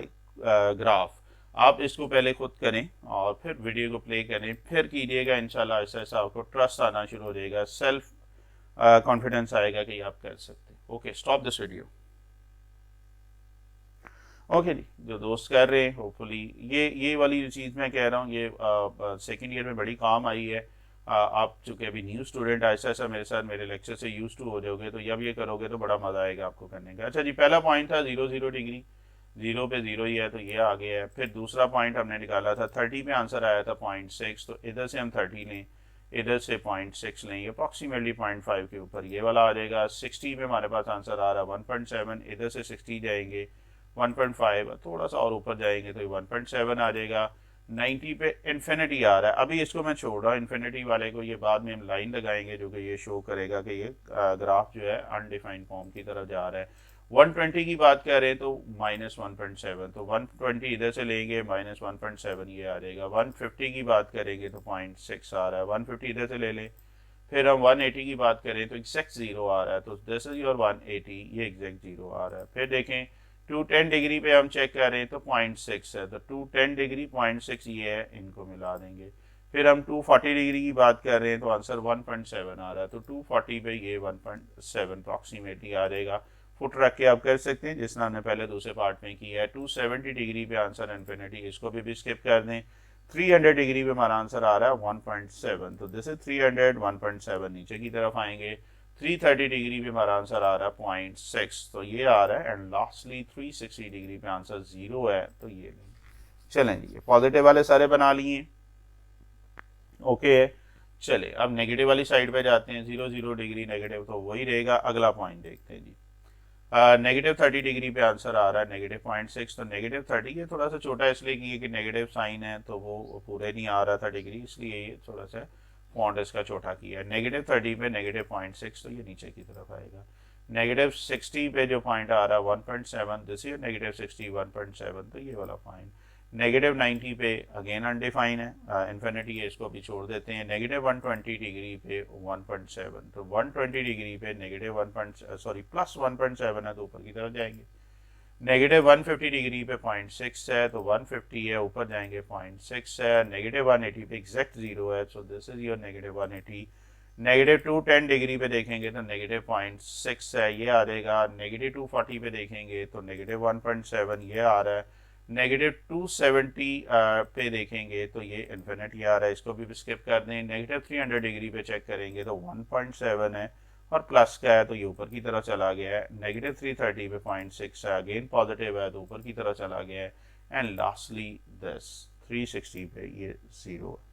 graph. आप इसको पहले खुद करें और फिर वीडियो को प्ले करें, फिर कीजिएगा. इंशाल्लाह ऐसा ऐसा आपको ट्रस्ट आना शुरू हो जाएगा, सेल्फ कॉन्फिडेंस आएगा कि आप कर सकते. Okay, stop this video. Okay जी, जो दोस्त कर रहे हैं होपफुली ये वाली जो चीज़ मैं कह रहा हूँ ये सेकेंड ईयर में बड़ी काम आई है. आप चूँकि अभी न्यू स्टूडेंट ऐसा ऐसा मेरे साथ मेरे लेक्चर से यूज टू हो जाओगे तो जब ये करोगे तो बड़ा मज़ा आएगा आपको करने का. अच्छा जी, पहला पॉइंट था 0 डिग्री, 0 पे 0 ही है तो ये आ गया है. फिर दूसरा पॉइंट हमने निकाला था 30 पे, आंसर आया था 0.6, तो इधर से हम 30 लें, इधर से 0.6 लें, अप्रॉक्सीमेटली 0.5 के ऊपर ये वाला आ जाएगा. 60 पे हमारे पास आंसर आ रहा है 1.7, इधर से 60 जाएंगे 1.5, थोड़ा सा और ऊपर जाएंगे तो ये 1.7 आ जाएगा. 90 पे इन्फिनिटी आ रहा है. अभी इसको मैं छोड़ रहा हूँ इन्फिनिटी वाले को, ये बाद में हम लाइन लगाएंगे जो कि ये शो करेगा कि ये ग्राफ जो है अनडिफाइंड फॉर्म की तरफ जा रहा है. 120 की बात कर रहे हैं तो -1.7, तो 120 इधर से लेंगे -1.7 ये आ जाएगा. 150 की बात करेंगे तो 0.6 आ रहा है, 150 इधर से ले लें. फिर हम 180 की बात करें तो एग्जैक्ट 0 आ रहा है, तो दिस इज योर 180, ये एग्जैक्ट 0 आ रहा है. फिर देखें 210 डिग्री पे हम चेक कर रहे हैं तो 0.6 है, तो 210 डिग्री 0.6 ये है, इनको मिला देंगे. फिर हम 240 डिग्री की बात कर रहे हैं तो आंसर 1.7 आ रहा है, तो 240 पे ये 1.7 अप्रॉक्सीमेटली आ जाएगा. फुट रख के आप कर सकते हैं जिसना हमने पहले दूसरे पार्ट में किया है. 270 डिग्री पे आंसर इन्फिनिटी, इसको भी स्किप कर दें. 300 डिग्री पे हमारा आंसर आ रहा है 1.7, तो दिस इज 300, 1.7 नीचे की तरफ आएंगे. 330 डिग्री पे हमारा आंसर आ रहा है 0.6, तो ये आ रहा है. एंड लास्टली 360 डिग्री पे आंसर 0 है, तो ये चलें जी, पॉजिटिव वाले सारे बना लिए. ओके है, चले अब नेगेटिव वाली साइड पे जाते हैं. 0 डिग्री नेगेटिव तो वही रहेगा. अगला पॉइंट देखते हैं जी. नेगेटिव 30 डिग्री पे आंसर आ रहा है नेगेटिव 0.6, तो नेगेटिव 30 ये थोड़ा सा छोटा इसलिए कि ये कि नेगेटिव साइन है तो वो पूरे नहीं आ रहा था डिग्री, इसलिए ये थोड़ा सा फॉन्ट इसका छोटा किया है. नेगेटिव 30 पे नेगेटिव 0.6 तो ये नीचे की तरफ आएगा. नेगेटिव 60 पे जो पॉइंट आ रहा है 1.7, दिस इज नेगेटिव 60 1.7, तो ये वाला पॉइंट. नेगेटिव 90 पे अगेन अनडिफाइन है, इन्फिनिटी है, इसको भी छोड़ देते हैं. नेगेटिव 120 डिग्री पे 1.7, तो 120 डिग्री पे नेगेटिव प्लस 1.7 है तो ऊपर की तरफ जाएंगे. नेगेटिव 150 डिग्री पे 0.6 है तो 150 है, ऊपर जाएंगे 0.6 है. नेगेटिव 180 पे एग्जैक्ट 0 है, so this is your negative 180. Negative 210 degree पे देखेंगे तो नेगेटिव 0.6 है, ये आ जाएगा. नेगेटिव 240 पे देखेंगे तो नेगेटिव 1.7 ये आ रहा है. नेगेटिव 270 पे देखेंगे तो ये इन्फिनिटी आ रहा है, इसको भी स्किप कर दें. नेगेटिव 300 डिग्री पे चेक करेंगे तो 1.7 है और प्लस का है तो ये ऊपर की तरफ चला गया है. नेगेटिव 330 पे 0.6 है, अगेन पॉजिटिव है तो ऊपर की तरफ चला गया है. एंड लास्टली दिस 360 पे ये 0 है.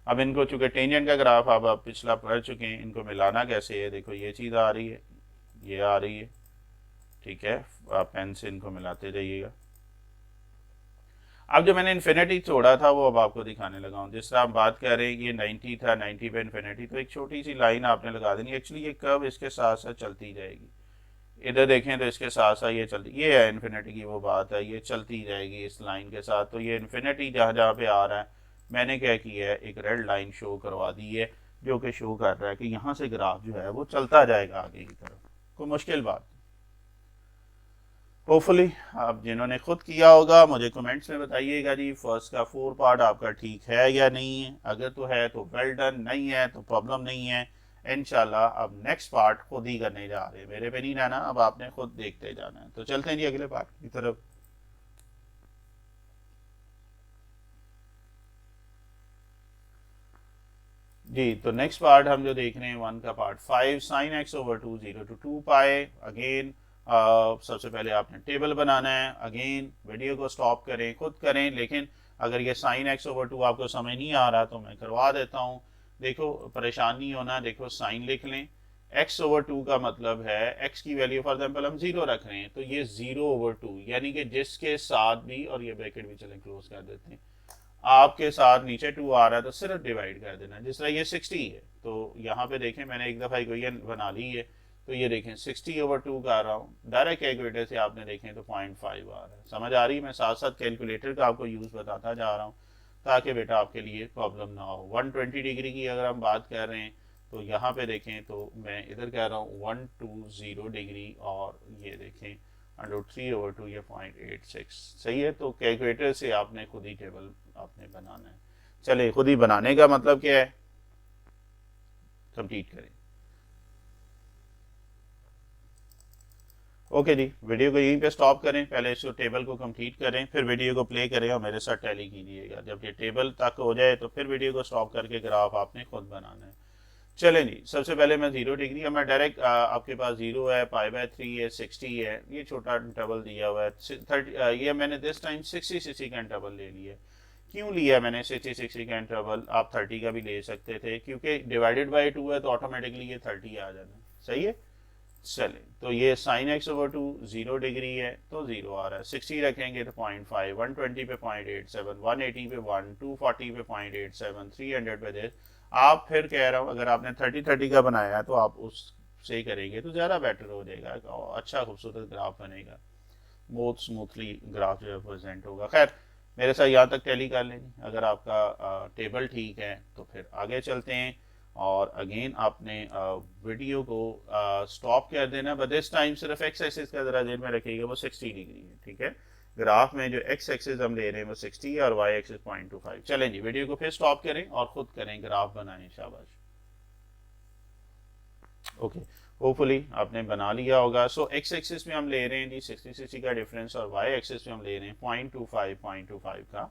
अब इनको चूंकि टेंजेंट का ग्राफ आप पिछला पढ़ चुके हैं, इनको मिलाना कैसे है. देखो ये चीज़ आ रही है, ये आ रही है, ठीक है. आप पेन से इनको मिलाते जाइएगा. अब जो मैंने इन्फिनिटी छोड़ा था वो अब आपको दिखाने लगा हूँ. जिस तरह आप बात कर रहे हैं ये 90 था, 90 पे इन्फिनिटी, तो एक छोटी सी लाइन आपने लगा देनी. एक्चुअली ये कर्व इसके साथ साथ चलती जाएगी. इधर देखें तो इसके साथ साथ ये चलती, ये है इन्फिनिटी की वो बात है, ये चलती जाएगी इस लाइन के साथ. तो ये इन्फिनिटी जहाँ जहाँ पे आ रहा है मैंने क्या किया है, एक रेड लाइन शो करवा दी है जो कि शो कर रहा है कि यहाँ से ग्राफ जो है वो चलता जाएगा आगे की तरफ. कोई मुश्किल बात. होपफुली आप जिन्होंने खुद किया होगा मुझे कमेंट्स में बताइएगा जी फर्स्ट का 4 पार्ट आपका ठीक है या नहीं है. अगर तो है तो वेल डन, नहीं है तो प्रॉब्लम नहीं है. इंशाल्लाह अब नेक्स्ट पार्ट खुद ही करने जा रहे हैं, मेरे पे नहीं रहना, अब आपने खुद देखते जाना है. तो चलते हैं जी अगले पार्ट की तरफ. जी, तो नेक्स्ट पार्ट हम जो देख रहे हैं 1 का part 5 sine x over 2 0 to 2 पाए. अगेन सबसे पहले आपने टेबल बनाना है. अगेन वीडियो को स्टॉप करें, खुद करें, लेकिन अगर ये साइन एक्स ओवर 2 आपको समझ नहीं आ रहा तो मैं करवा देता हूँ. देखो परेशान नहीं होना, देखो साइन लिख लें. x ओवर 2 का मतलब है x की वैल्यू फॉर एग्जाम्पल हम 0 रख रहे हैं तो ये 0 ओवर 2 यानी कि जिसके साथ भी, और ये ब्रैकेट भी चलें क्लोज कर देते हैं, आपके साथ नीचे 2 आ रहा है तो सिर्फ डिवाइड कर देना. जिस तरह ये 60 है तो यहाँ पे देखें मैंने एक दफ़ा इक्वेशन बना ली है तो ये देखें 60/2 कर रहा हूँ, डायरेक्ट कैलकुलेटर से आपने देखें तो 0.5 आ रहा है। समझ आ रही है? मैं साथ साथ कैलकुलेटर का आपको यूज़ बताता जा रहा हूँ ताकि बेटा आपके लिए प्रॉब्लम ना हो। 120 डिग्री की अगर हम बात कर रहे हैं तो यहाँ पे देखें तो मैं इधर कह रहा हूँ 120 डिग्री, और ये देखें √3/2 ये 0.86 सही है। तो कैलकुलेटर से आपने खुद ही टेबल आपने बनाना है। चले, खुद ही बनाने का मतलब क्या है, कंप्लीट करें। ओके जी, वीडियो को यहीं पे स्टॉप करें, पहले इस टेबल को कंप्लीट करें, फिर वीडियो को प्ले करें और मेरे साथ टैली कीजिएगा। जब ये टेबल तक हो जाए तो फिर वीडियो को स्टॉप करके ग्राफ आपने खुद बनाना है। चलें जी, सबसे पहले मैं 0 डिग्री, अब मैं डायरेक्ट आपके पास 0 है, π/3 है, 60 है, ये छोटा इंटरवल दिया हुआ है 30, ये मैंने दिस टाइम 60 का इंटरवल ले लिया। क्यों लिया मैंने 60 का इंटरवल? आप 30 का भी ले सकते थे, क्योंकि डिवाइडेड बाई 2 है तो ऑटोमेटिकली ये 30 आ जाना। सही है। चले, तो ये sin x/2 0 डिग्री है तो 0 आ रहा है। 60 रखेंगे तो 0.5, 120 पे 0.87, 180 पे 1, 240 पे 0.87, 300 पे this। आप फिर कह रहा हूँ अगर आपने 30 का बनाया है तो आप उससे करेंगे तो ज़्यादा बेटर हो जाएगा, अच्छा खूबसूरत ग्राफ बनेगा, बहुत स्मूथली ग्राफ जो है प्रेजेंट होगा। खैर, मेरे साथ यहाँ तक टैली कर लेंगे। अगर आपका टेबल ठीक है तो फिर आगे चलते हैं, और अगेन आपने वीडियो को स्टॉप कर देना, बट दिस टाइम सिर्फ एक्स एक्सिस का जरा जेल में रखिएगा, वो 60 डिग्री है। ठीक है, ग्राफ में जो एक्स एक्सिस हम ले रहे हैं वो 60 है और वाई एक्सिस 0.25। चलें जी, वीडियो को फिर स्टॉप करें और खुद करें, ग्राफ बनाएं। शाबाश। ओके, होपफुली आपने बना लिया होगा। सो एक्स एक्सिस में हम ले रहे हैं जी 60 का डिफरेंस, और वाई एक्सिस में हम ले रहे हैं 0.25 का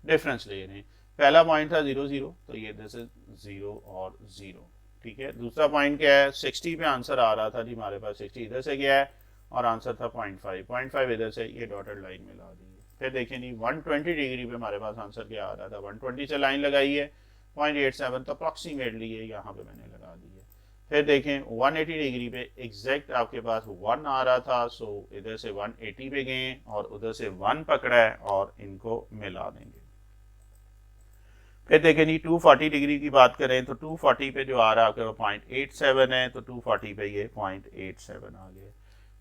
डिफरेंस ले रहे हैं। पहला पॉइंट था 0 0, तो ये दिस इज 0 और 0। ठीक है, दूसरा पॉइंट क्या है, 60 पे आंसर आ रहा था जी हमारे पास, 60 इधर से गया है और आंसर था 0.5 इधर से, ये डॉटेड लाइन में ला दी है। फिर देखें जी 120 डिग्री पे हमारे पास आंसर क्या आ रहा था, 120 से लाइन लगाई है 0.87, तो अप्रॉक्सीमेटली ये यहाँ पे मैंने लगा दी है। फिर देखें 180 डिग्री पे एग्जैक्ट आपके पास 1 आ रहा था, सो इधर से 180 पे गए और उधर से 1 पकड़ा है और इनको मिला देंगे। फिर देखें जी 240 डिग्री की बात करें तो 240 पे जो आ रहा है आपके 0.87 है, तो 240 पे ये 0.87 आ गया।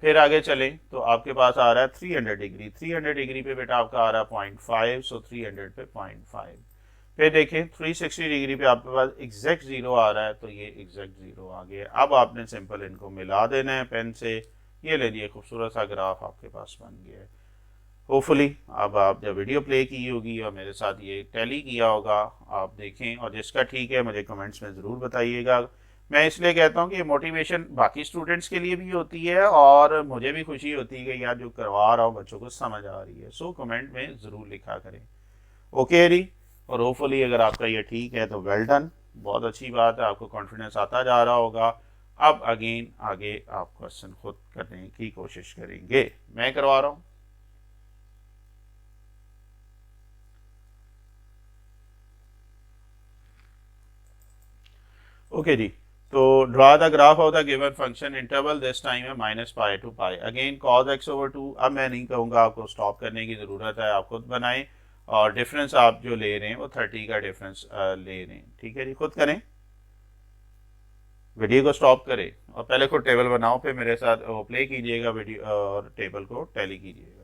फिर आगे चलें तो आपके पास आ रहा है 300 डिग्री, 300 डिग्री पे बेटा आपका आ रहा है 0.5, सो 300 पे 0.5। फिर देखें 360 डिग्री पे आपके पास एग्जैक्ट 0 आ रहा है, तो ये एग्जैक्ट 0 आ गया। अब आपने सिंपल इनको मिला देना है पेन से, ये ले लिए, खूबसूरत सा ग्राफ आपके पास बन गया है। होपफुली अब आप जब वीडियो प्ले की होगी और मेरे साथ ये टैली किया होगा, आप देखें, और जिसका ठीक है मुझे कमेंट्स में ज़रूर बताइएगा। मैं इसलिए कहता हूँ कि ये मोटिवेशन बाकी स्टूडेंट्स के लिए भी होती है और मुझे भी खुशी होती है कि यार जो करवा रहा हूँ बच्चों को समझ आ रही है। सो कमेंट में ज़रूर लिखा करें। ओके जी, और होपफुली अगर आपका ये ठीक है तो वेल डन, बहुत अच्छी बात है, आपको कॉन्फिडेंस आता जा रहा होगा। अब अगेन आगे आप क्वेश्चन खुद करने की कोशिश करेंगे, मैं करवा रहा हूँ। ओके जी, तो draw the graph of the given function, interval this time है -π to π। अगेन cos x/2, अब मैं नहीं कहूँगा आपको स्टॉप करने की ज़रूरत है, आप खुद बनाएं, और डिफरेंस आप जो ले रहे हैं वो 30 का डिफरेंस ले रहे हैं। ठीक है जी, खुद करें, वीडियो को स्टॉप करें और पहले खुद टेबल बनाओ, फिर मेरे साथ प्ले कीजिएगा वीडियो और टेबल को टैली कीजिएगा।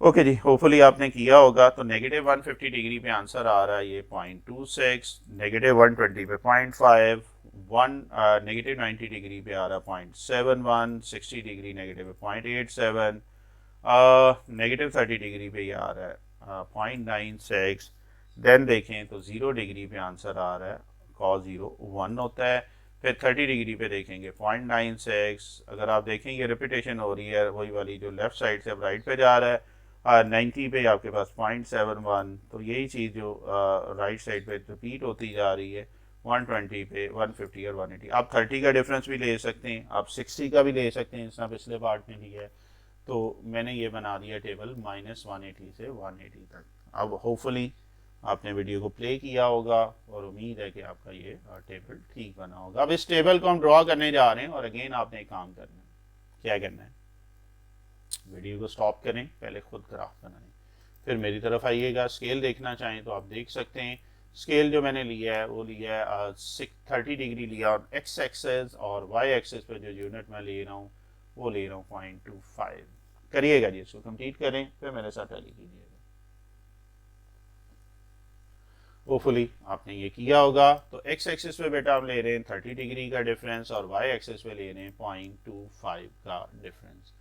ओके जी, होपफुली आपने किया होगा। तो -150 डिग्री पे आंसर आ रहा है ये 0.26, -120 पे 0.5, -90 डिग्री पे आ रहा है 0.71, 60 डिग्री नेगेटिव पे 0.87, -30 डिग्री पे ये आ रहा है 0.96। देन देखें तो 0 डिग्री पे आंसर आ रहा है cos 0 1 होता है। फिर 30 डिग्री पे देखेंगे 0.96। अगर आप देखें ये रिपीटेशन हो रही है, वही वाली जो लेफ्ट साइड से अब राइट पे जा रहा है। 90 पे आपके पास 0.71, तो यही चीज़ जो राइट साइड पे रिपीट होती जा रही है 120 पे 150 और 180। आप 30 का डिफरेंस भी ले सकते हैं, आप 60 का भी ले सकते हैं, जिसना पिछले पार्ट में लिया है। तो मैंने ये बना दिया टेबल -180 से 180 तक। अब होपफुली आपने वीडियो को प्ले किया होगा और उम्मीद है कि आपका ये टेबल ठीक बना होगा। अब इस टेबल को हम ड्रॉ करने जा रहे हैं और अगेन आपने एक काम करना है। क्या करना है, वीडियो को स्टॉप करें, पहले खुद ग्राफ बनाएं, फिर मेरी तरफ आइएगा। स्केल देखना चाहें तो आप देख सकते हैं, स्केल जो मैंने लिया है वो लिया है 30 डिग्री लिया और एक्स एक्सेस और वाई एक्सेस पे जो यूनिट मैं ले रहा हूँ वो ले रहा हूँ 0.25। करिएगा जी, इसको कंप्लीट करें फिर मेरे साथ टैली कीजिएगा। होपफुली आपने ये किया होगा। तो एक्स एक्सिस पे बेटा हम ले रहे हैं 30 डिग्री का डिफरेंस और वाई एक्सिस पे ले रहे हैं 0.25 का डिफरेंस।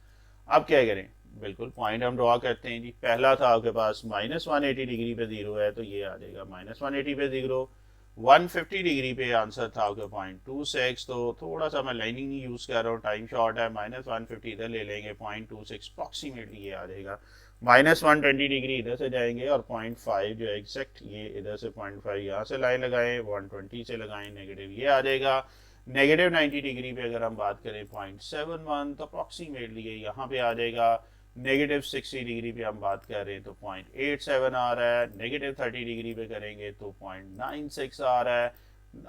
अब क्या करें, बिल्कुल पॉइंट हम ड्रॉ करते हैं जी। पहला था आपके पास -180 डिग्री पे जीरो है तो ये आ जाएगा -180 पे जीरो। 150 डिग्री पे आंसर था आपके 0.26, तो थोड़ा सा मैं लाइनिंग नहीं यूज कर रहा हूँ, टाइम शॉर्ट है। -150 इधर ले लेंगे 0.26 अप्रॉक्सीमेटली ये आ जाएगा। -120 डिग्री इधर से जाएंगे और 0.5 जो एग्जैक्ट ये इधर से 0.5 यहाँ से लाइन लगाएं, 120 से लगाएं, नेगेटिव ये आ जाएगा। -90 डिग्री पे अगर हम बात करें 0.71 तो अप्रॉक्सीमेटली ये यहाँ पे आ जाएगा। -60 डिग्री पे हम बात कर रहे हैं तो 0.87 आ रहा है। -30 डिग्री पे करेंगे तो 0.96 आ रहा है।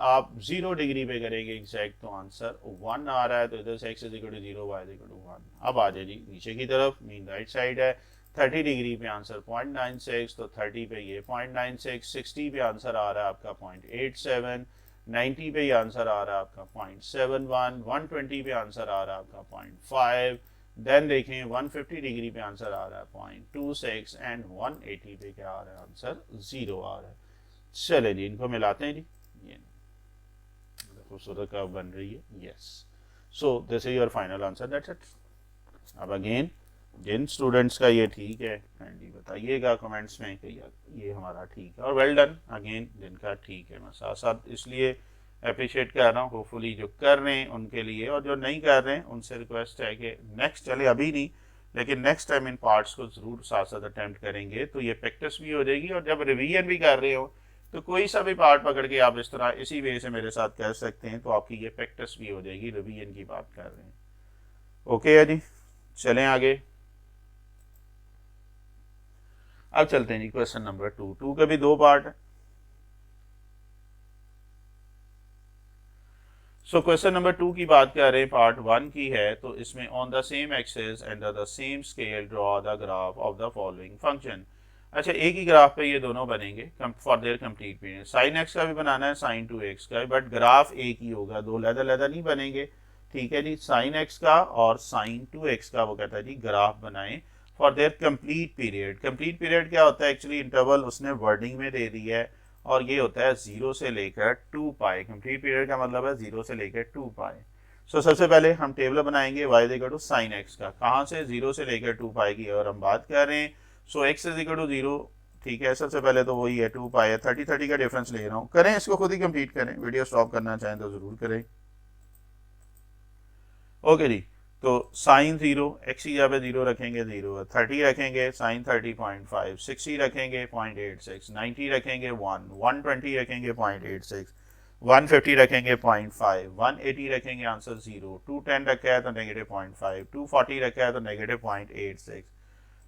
आप 0 डिग्री पे करेंगे एग्जैक्ट तो आंसर 1 आ रहा है। तो इधर से x is equal to 0, y is equal to 1। अब आ जाए जी नीचे की तरफ, मीन राइट साइड है। 30 डिग्री पे आंसर 0.96, तो 30 पे ये 0.96, 60 पे आंसर आ रहा है आपका 0.87, 90 पे ये आंसर आ रहा है आपका 0.71, 120 पे आंसर आ रहा है आपका 0.5, देन देखें 150 डिग्री पे आंसर आ रहा है 0.26 एंड 180 पे क्या आ रहा है आंसर 0 आ रहा है। चले जी इनको मिलाते हैं जी, ये खूबसूरत कर्व बन रही है। Yes, so this is your final answer, that's it. अब अगेन जिन स्टूडेंट्स का ये ठीक है काइंडली बताइएगा कमेंट्स में कि ये हमारा ठीक है, और वेल डन अगेन जिनका ठीक है। मैं साथ साथ इसलिए अप्रिशिएट कर रहा हूँ, होपफुली जो कर रहे हैं उनके लिए, और जो नहीं कर रहे हैं उनसे रिक्वेस्ट है कि नेक्स्ट, चले अभी नहीं लेकिन नेक्स्ट टाइम इन पार्ट्स को ज़रूर साथ साथ अटैम्प्ट करेंगे तो ये प्रैक्टिस भी हो जाएगी। और जब रिवीजन भी कर रहे हो तो कोई सा भी पार्ट पकड़ के आप इस तरह इसी वे से मेरे साथ कर सकते हैं, तो आपकी ये प्रैक्टिस भी हो जाएगी। रिवीजन की बात कर रहे हैं, ओके है जी। चलें आगे, अब चलते हैं जी क्वेश्चन नंबर 2 के भी 2 पार्ट है। सो क्वेश्चन नंबर 2 की बात कर रहे हैं, पार्ट 1 की है। तो इसमें on the same axis and the same scale draw the graph of the following function. अच्छा, एक ही ग्राफ पे ये दोनों बनेंगे for their complete period. Sign x का भी बनाना है, साइन 2x का भी, बट ग्राफ एक ही होगा, दो लहदा नहीं बनेंगे। ठीक है जी, साइन एक्स का और साइन 2x का वो कहता है जी ग्राफ बनाएं for their complete period. Complete period क्या होता है, एक्चुअली इंटरवल उसने वर्डिंग में दे दी है और ये होता है 0 से लेकर 2 पाई। कंप्लीट पीरियड का मतलब है 0 से लेकर 2 पाई। सो सबसे पहले हम टेबल बनाएंगे y equal to sine x का, कहाँ से 0 से लेकर 2 पाई की और हम बात कर रहे हैं। सो x इज इक्वल टू 0, ठीक है। सबसे पहले तो वही है 2 पाई है, 30 का डिफरेंस ले रहा हूँ। करें इसको खुद ही कंप्लीट करें, वीडियो स्टॉप करना चाहें तो जरूर करें। ओके जी, तो साइन 0 एक्स की जगह पे 0 रखेंगे 0 है, 30 रखेंगे साइन 30.5, 60 रखेंगे 0.86, 90 रखेंगे 1, 120 रखेंगे 0.86, 150 रखेंगे 0.5, 180 रखेंगे आंसर 0, 210 रखा है तो -0.5, 240 रखा है तो -0.86,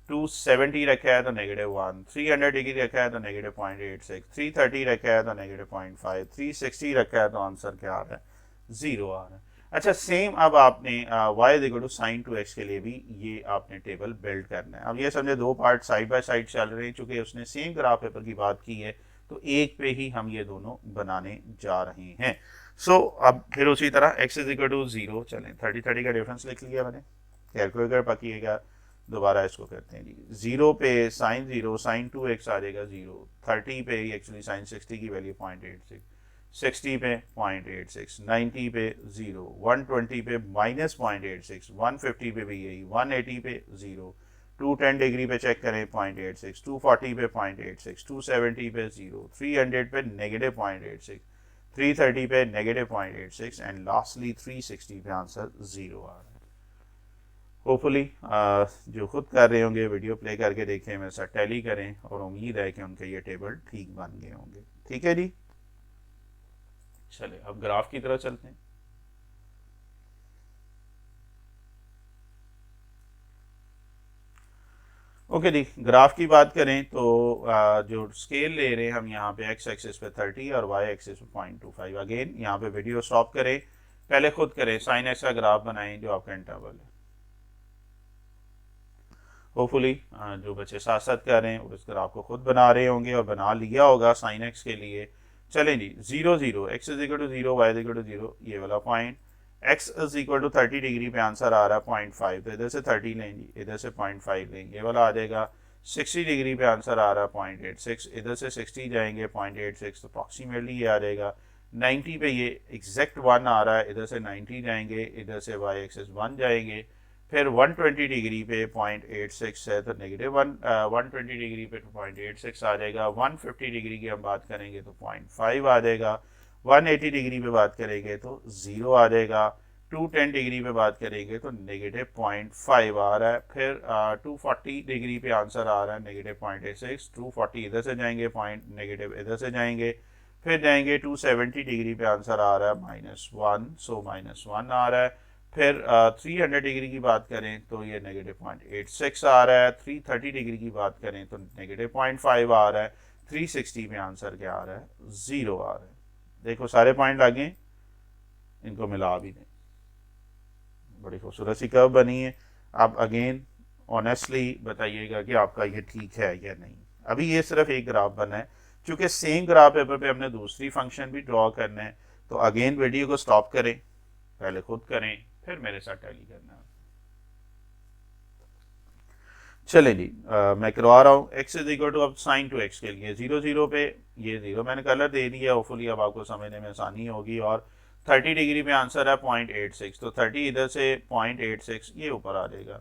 270 रखा है तो -1, 300 डिग्री रखा है तो -0.86, 330 रखा है तो -0.5, 360 रखा है तो आंसर क्या आ रहा है 0 आ रहा है। अच्छा, सेम अब आपने y equal to sign 2x के लिए भी ये आपने टेबल बिल्ड करना है। अब ये समझे 2 पार्ट साइड बाय साइड चल रहे हैं, चूंकि उसने सेम ग्राफ पेपर की बात की है तो एक पे ही हम ये दोनों बनाने जा रहे हैं। सो अब फिर उसी तरह x इज इक्वल टू 0, चलें 30 का डिफरेंस लिख लिया मैंने, कैलकुलेटर पकीएगा, दोबारा इसको करते हैं जी। 0 पे साइन 0 साइन 2x आ जाएगा 0, 30 पे एक्चुअली साइन 60 की वैल्यू 0.86, 60 पे 0.86, 90 पे 0, 120 पे -0.86, 150 पे भी यही, 180 पे 0, 210 डिग्री पे चेक करें 0.86, 240 पे 0.86, 270 पे 0, 300 पे -0.86, 330 पे -0.86 एंड लास्टली 360 पे आंसर 0 आ रहा है। होपफुली जो खुद कर रहे होंगे वीडियो प्ले करके देखें, मेरे साथ टैली करें और उम्मीद है कि उनके ये टेबल ठीक बन गए होंगे। ठीक है जी, चले अब ग्राफ की तरफ चलते हैं। ओके जी, ग्राफ की बात करें तो जो स्केल ले रहे हैं हम यहाँ पे x एक्सिस पे 30 और y एक्सिस पे 0.25। अगेन यहाँ पे वीडियो स्टॉप करें, पहले खुद करें, साइन एक्स का ग्राफ बनाएं जो आपका इंटरवल है। होपफुली जो बच्चे साथ साथ कर रहे हैं वो इस ग्राफ को खुद बना रहे होंगे और बना लिया होगा साइन एक्स के लिए। चलें जी, 0 0, x is equal to 0, y is equal to 0, ये वाला point, x is equal to 30 degree पे आंसर आ रहा है 0.5, तो इधर से 30 लेंगे, इधर से 0.5 लेंगे, ये वाला आ जाएगा। 60 डिग्री पे आंसर आ रहा है 0.86, इधर से 60 जाएंगे 0.86, तो अप्रॉक्सीमेटली ये आ जाएगा। 90 पे ये एग्जैक्ट 1 आ रहा है, इधर से 90 जाएंगे, इधर से वाई एक्सिस 1 जाएंगे, फिर 120 डिग्री पे 0.86 है तो नेगेटिव 120 डिग्री पे 0.86 आ जाएगा। 150 डिग्री की हम बात करेंगे तो 0.5 आ जाएगा। 180 डिग्री पे बात करेंगे तो 0 आ जाएगा। 210 डिग्री पे बात करेंगे तो नेगेटिव 0.5 आ रहा है। फिर 240 डिग्री पे आंसर आ रहा है नेगेटिव 0.86, 240 इधर से जाएंगे, पॉइंट नेगेटिव इधर से जाएंगे, फिर जाएंगे 270 डिग्री पे आंसर आ रहा है -1, सो -1 आ रहा है। फिर 300 डिग्री की बात करें तो ये नेगेटिव 0.86 आ रहा है। 330 डिग्री की बात करें तो नेगेटिव 0.5 आ रहा है। 360 में आंसर क्या आ रहा है, 0 आ रहा है। देखो सारे पॉइंट आगे, इनको मिला भी दें, बड़ी खूबसूरत सी कर्व बनी है। आप अगेन ऑनेस्टली बताइएगा कि आपका ये ठीक है या नहीं। अभी ये सिर्फ एक ग्राफ बना है, चूंकि सेम ग्राफ पेपर पे हमने दूसरी फंक्शन भी ड्रॉ करना है, तो अगेन वीडियो को स्टॉप करें, पहले खुद करें, फिर मेरे साथ टैली करना। चले जी, मैं करवा रहा हूँ। x इज इक्वल टू, अब साइन टू एक्स के लिए 0 0 पे ये 0 मैंने कलर दे दिया, होपफुली अब आपको समझने में आसानी होगी। और 30 डिग्री पे आंसर है 0.86, तो 30 इधर से 0.86 ये ऊपर आ जाएगा।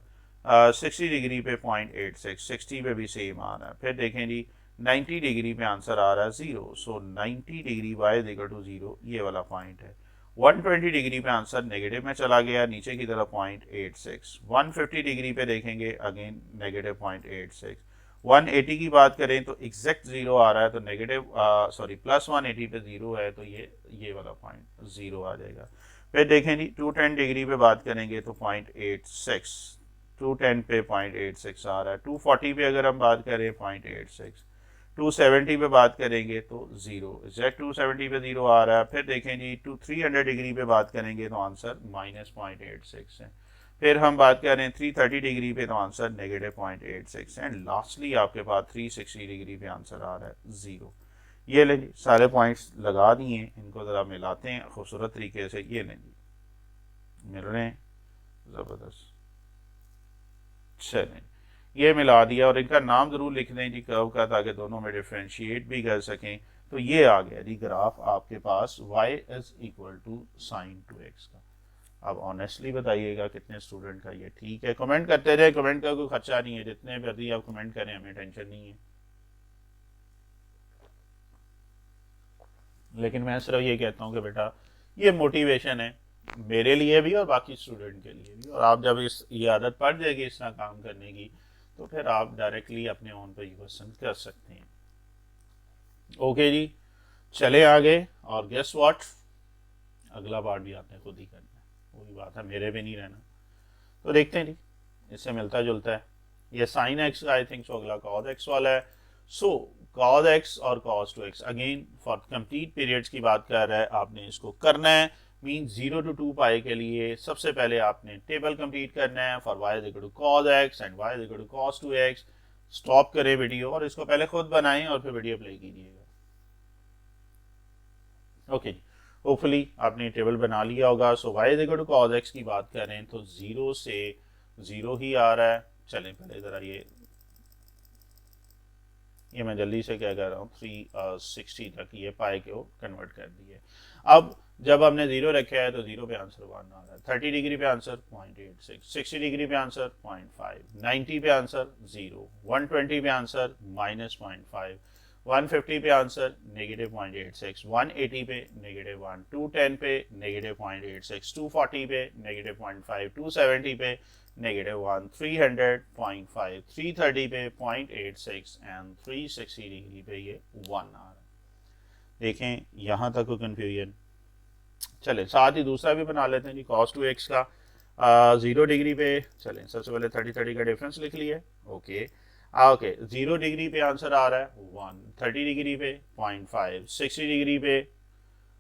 60 डिग्री पे 0.86, 60 पे भी सेम आ रहा है। फिर देखें जी, 90 डिग्री पे आंसर आ रहा है 0, so 90 degree y is equal to 0, ये वाला पॉइंट है। 120 डिग्री पे आंसर नेगेटिव में चला गया, नीचे की तरफ 0.86। 150 डिग्री पे देखेंगे अगेन नेगेटिव 0.86। 180 की बात करें तो एग्जैक्ट 0 आ रहा है, तो नेगेटिव सॉरी प्लस 180 पे 0 है, तो ये वाला पॉइंट 0 आ जाएगा। फिर देखें जी, 210 डिग्री पे बात करेंगे तो 0.86, 210 पे 0.86 आ रहा है। 240 पे अगर हम बात करें 0.86, 270 पे बात करेंगे तो 0, एग्जैक्ट 270 पे 0 आ रहा है। फिर देखें जी, 300 डिग्री पे बात करेंगे तो आंसर -0.86 है। फिर हम बात करें 330 डिग्री पे तो आंसर नेगेटिव 0.86 है। एंड लास्टली आपके पास 360 डिग्री पे आंसर आ रहा है 0। ये लें जी, सारे पॉइंट्स लगा दिए, इनको ज़रा मिलाते हैं खूबसूरत तरीके से। ये लें जी, मिल रहे हैं, ज़बरदस्त। चलें, ये मिला दिया, और इनका नाम ज़रूर लिख दें जी कर्व का, ताकि दोनों में डिफ्रेंशिएट भी कर सकें। तो ये आ गया जी ग्राफ आपके पास y is equal to sine two x का। अब ऑनेस्टली बताइएगा कितने स्टूडेंट का ये ठीक है। कमेंट करते रहे, कमेंट का कोई खर्चा नहीं है, जितने भी आप कमेंट करें हमें टेंशन नहीं है। लेकिन मैं सिर्फ ये कहता हूँ कि बेटा ये मोटिवेशन है मेरे लिए भी और बाकी स्टूडेंट के लिए भी, और आप जब ये आदत पड़ जाएगी इस तरह काम करने की, तो फिर आप डायरेक्टली अपने ऑन पर ये क्वेश्चन कर सकते हैं। ओके जी, चले आगे। और गेस व्हाट, अगला पार्ट भी आपने खुद ही करना है, वही बात है, मेरे पे नहीं रहना। तो देखते हैं जी, इससे मिलता जुलता है। ये sine x I think so अगला कॉज एक्स वाला है। सो कॉज एक्स और cos two x again for complete periods की बात कर रहा है, आपने इसको करना है। मीन 0 to 2 पाई के लिए सबसे पहले आपने टेबल कंप्लीट करना है for y is equal to cos x and y is equal to cos two x. Stop करें वीडियो और इसको पहले खुद बनाएं और फिर वीडियो प्ले कीजिएगा। ओके, होपफुली आपने टेबल बना लिया होगा। So y is equal to cos x की बात करें तो 0 से 0 ही आ रहा है। चलें पहले ज़रा ये मैं जल्दी से क्या कर रहा हूँ, 360 तक ये पाई को कन्वर्ट कर दिए। अब जब हमने 0 रखा है तो 0 पे आंसर 1 आ रहा है। 30 डिग्री पे आंसर 0.86, 60 डिग्री पे आंसर 0.5, 90 पे आंसर 0, 120 पे आंसर -0.5, 150 पे आंसर -0.86, 180 पे -1, 210 पे -0.86, 240 पे -0.5, 270 पे -1, 300.5, 330 पे 0.86 एंड 360 डिग्री पे ये 1 आ रहा है। देखें यहाँ तक कोई कन्फ्यूजन। चलें साथ ही दूसरा भी बना लेते हैं जी, cos 2x का 0 डिग्री पे। चलें सबसे पहले 30 का डिफरेंस लिख लिए। ओके ओके, 0 डिग्री पे आंसर आ रहा है 1, 30 डिग्री पे 0.5, 60 डिग्री पे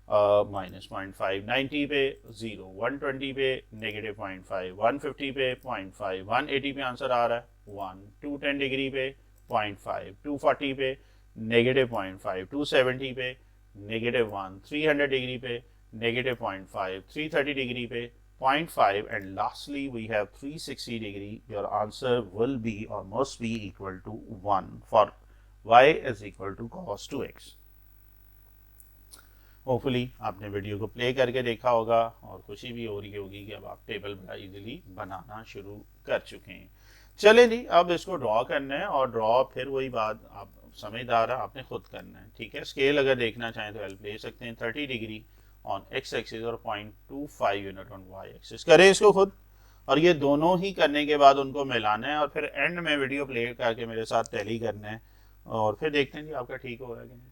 -0.5, 90 पे 0, 120 पे -0.5, 150 पे 0.5, 180 पे आंसर आ रहा है 1, 210 डिग्री पे -0.5, 240 पे -0.5, 270 पे -1, 300 डिग्री पे -0.5, 330 डिग्री पे 0.5, and lastly we have 360 degree. Your answer will be or must be equal to 1 for y is equal to cos 2x. Hopefully आपने वीडियो को प्ले करके देखा होगा और खुशी भी हो रही होगी कि अब आप टेबल बड़ा इजीली बनाना शुरू कर चुके हैं। चलें जी, अब इसको ड्रॉ करना है और ड्रॉ फिर वही बात आप समझदार है, आपने खुद करना है। ठीक है, स्केल अगर देखना चाहें तो हेल्प ले सकते हैं। 30 डिग्री ऑन एक्स एक्सिस और 0.25 यूनिट ऑन वाई एक्सिस। करें इसको खुद, और ये दोनों ही करने के बाद उनको मिलाना है और फिर एंड में वीडियो प्ले करके मेरे साथ टैली करना है और फिर देखते हैं जी आपका ठीक हो रहा है कि नहीं।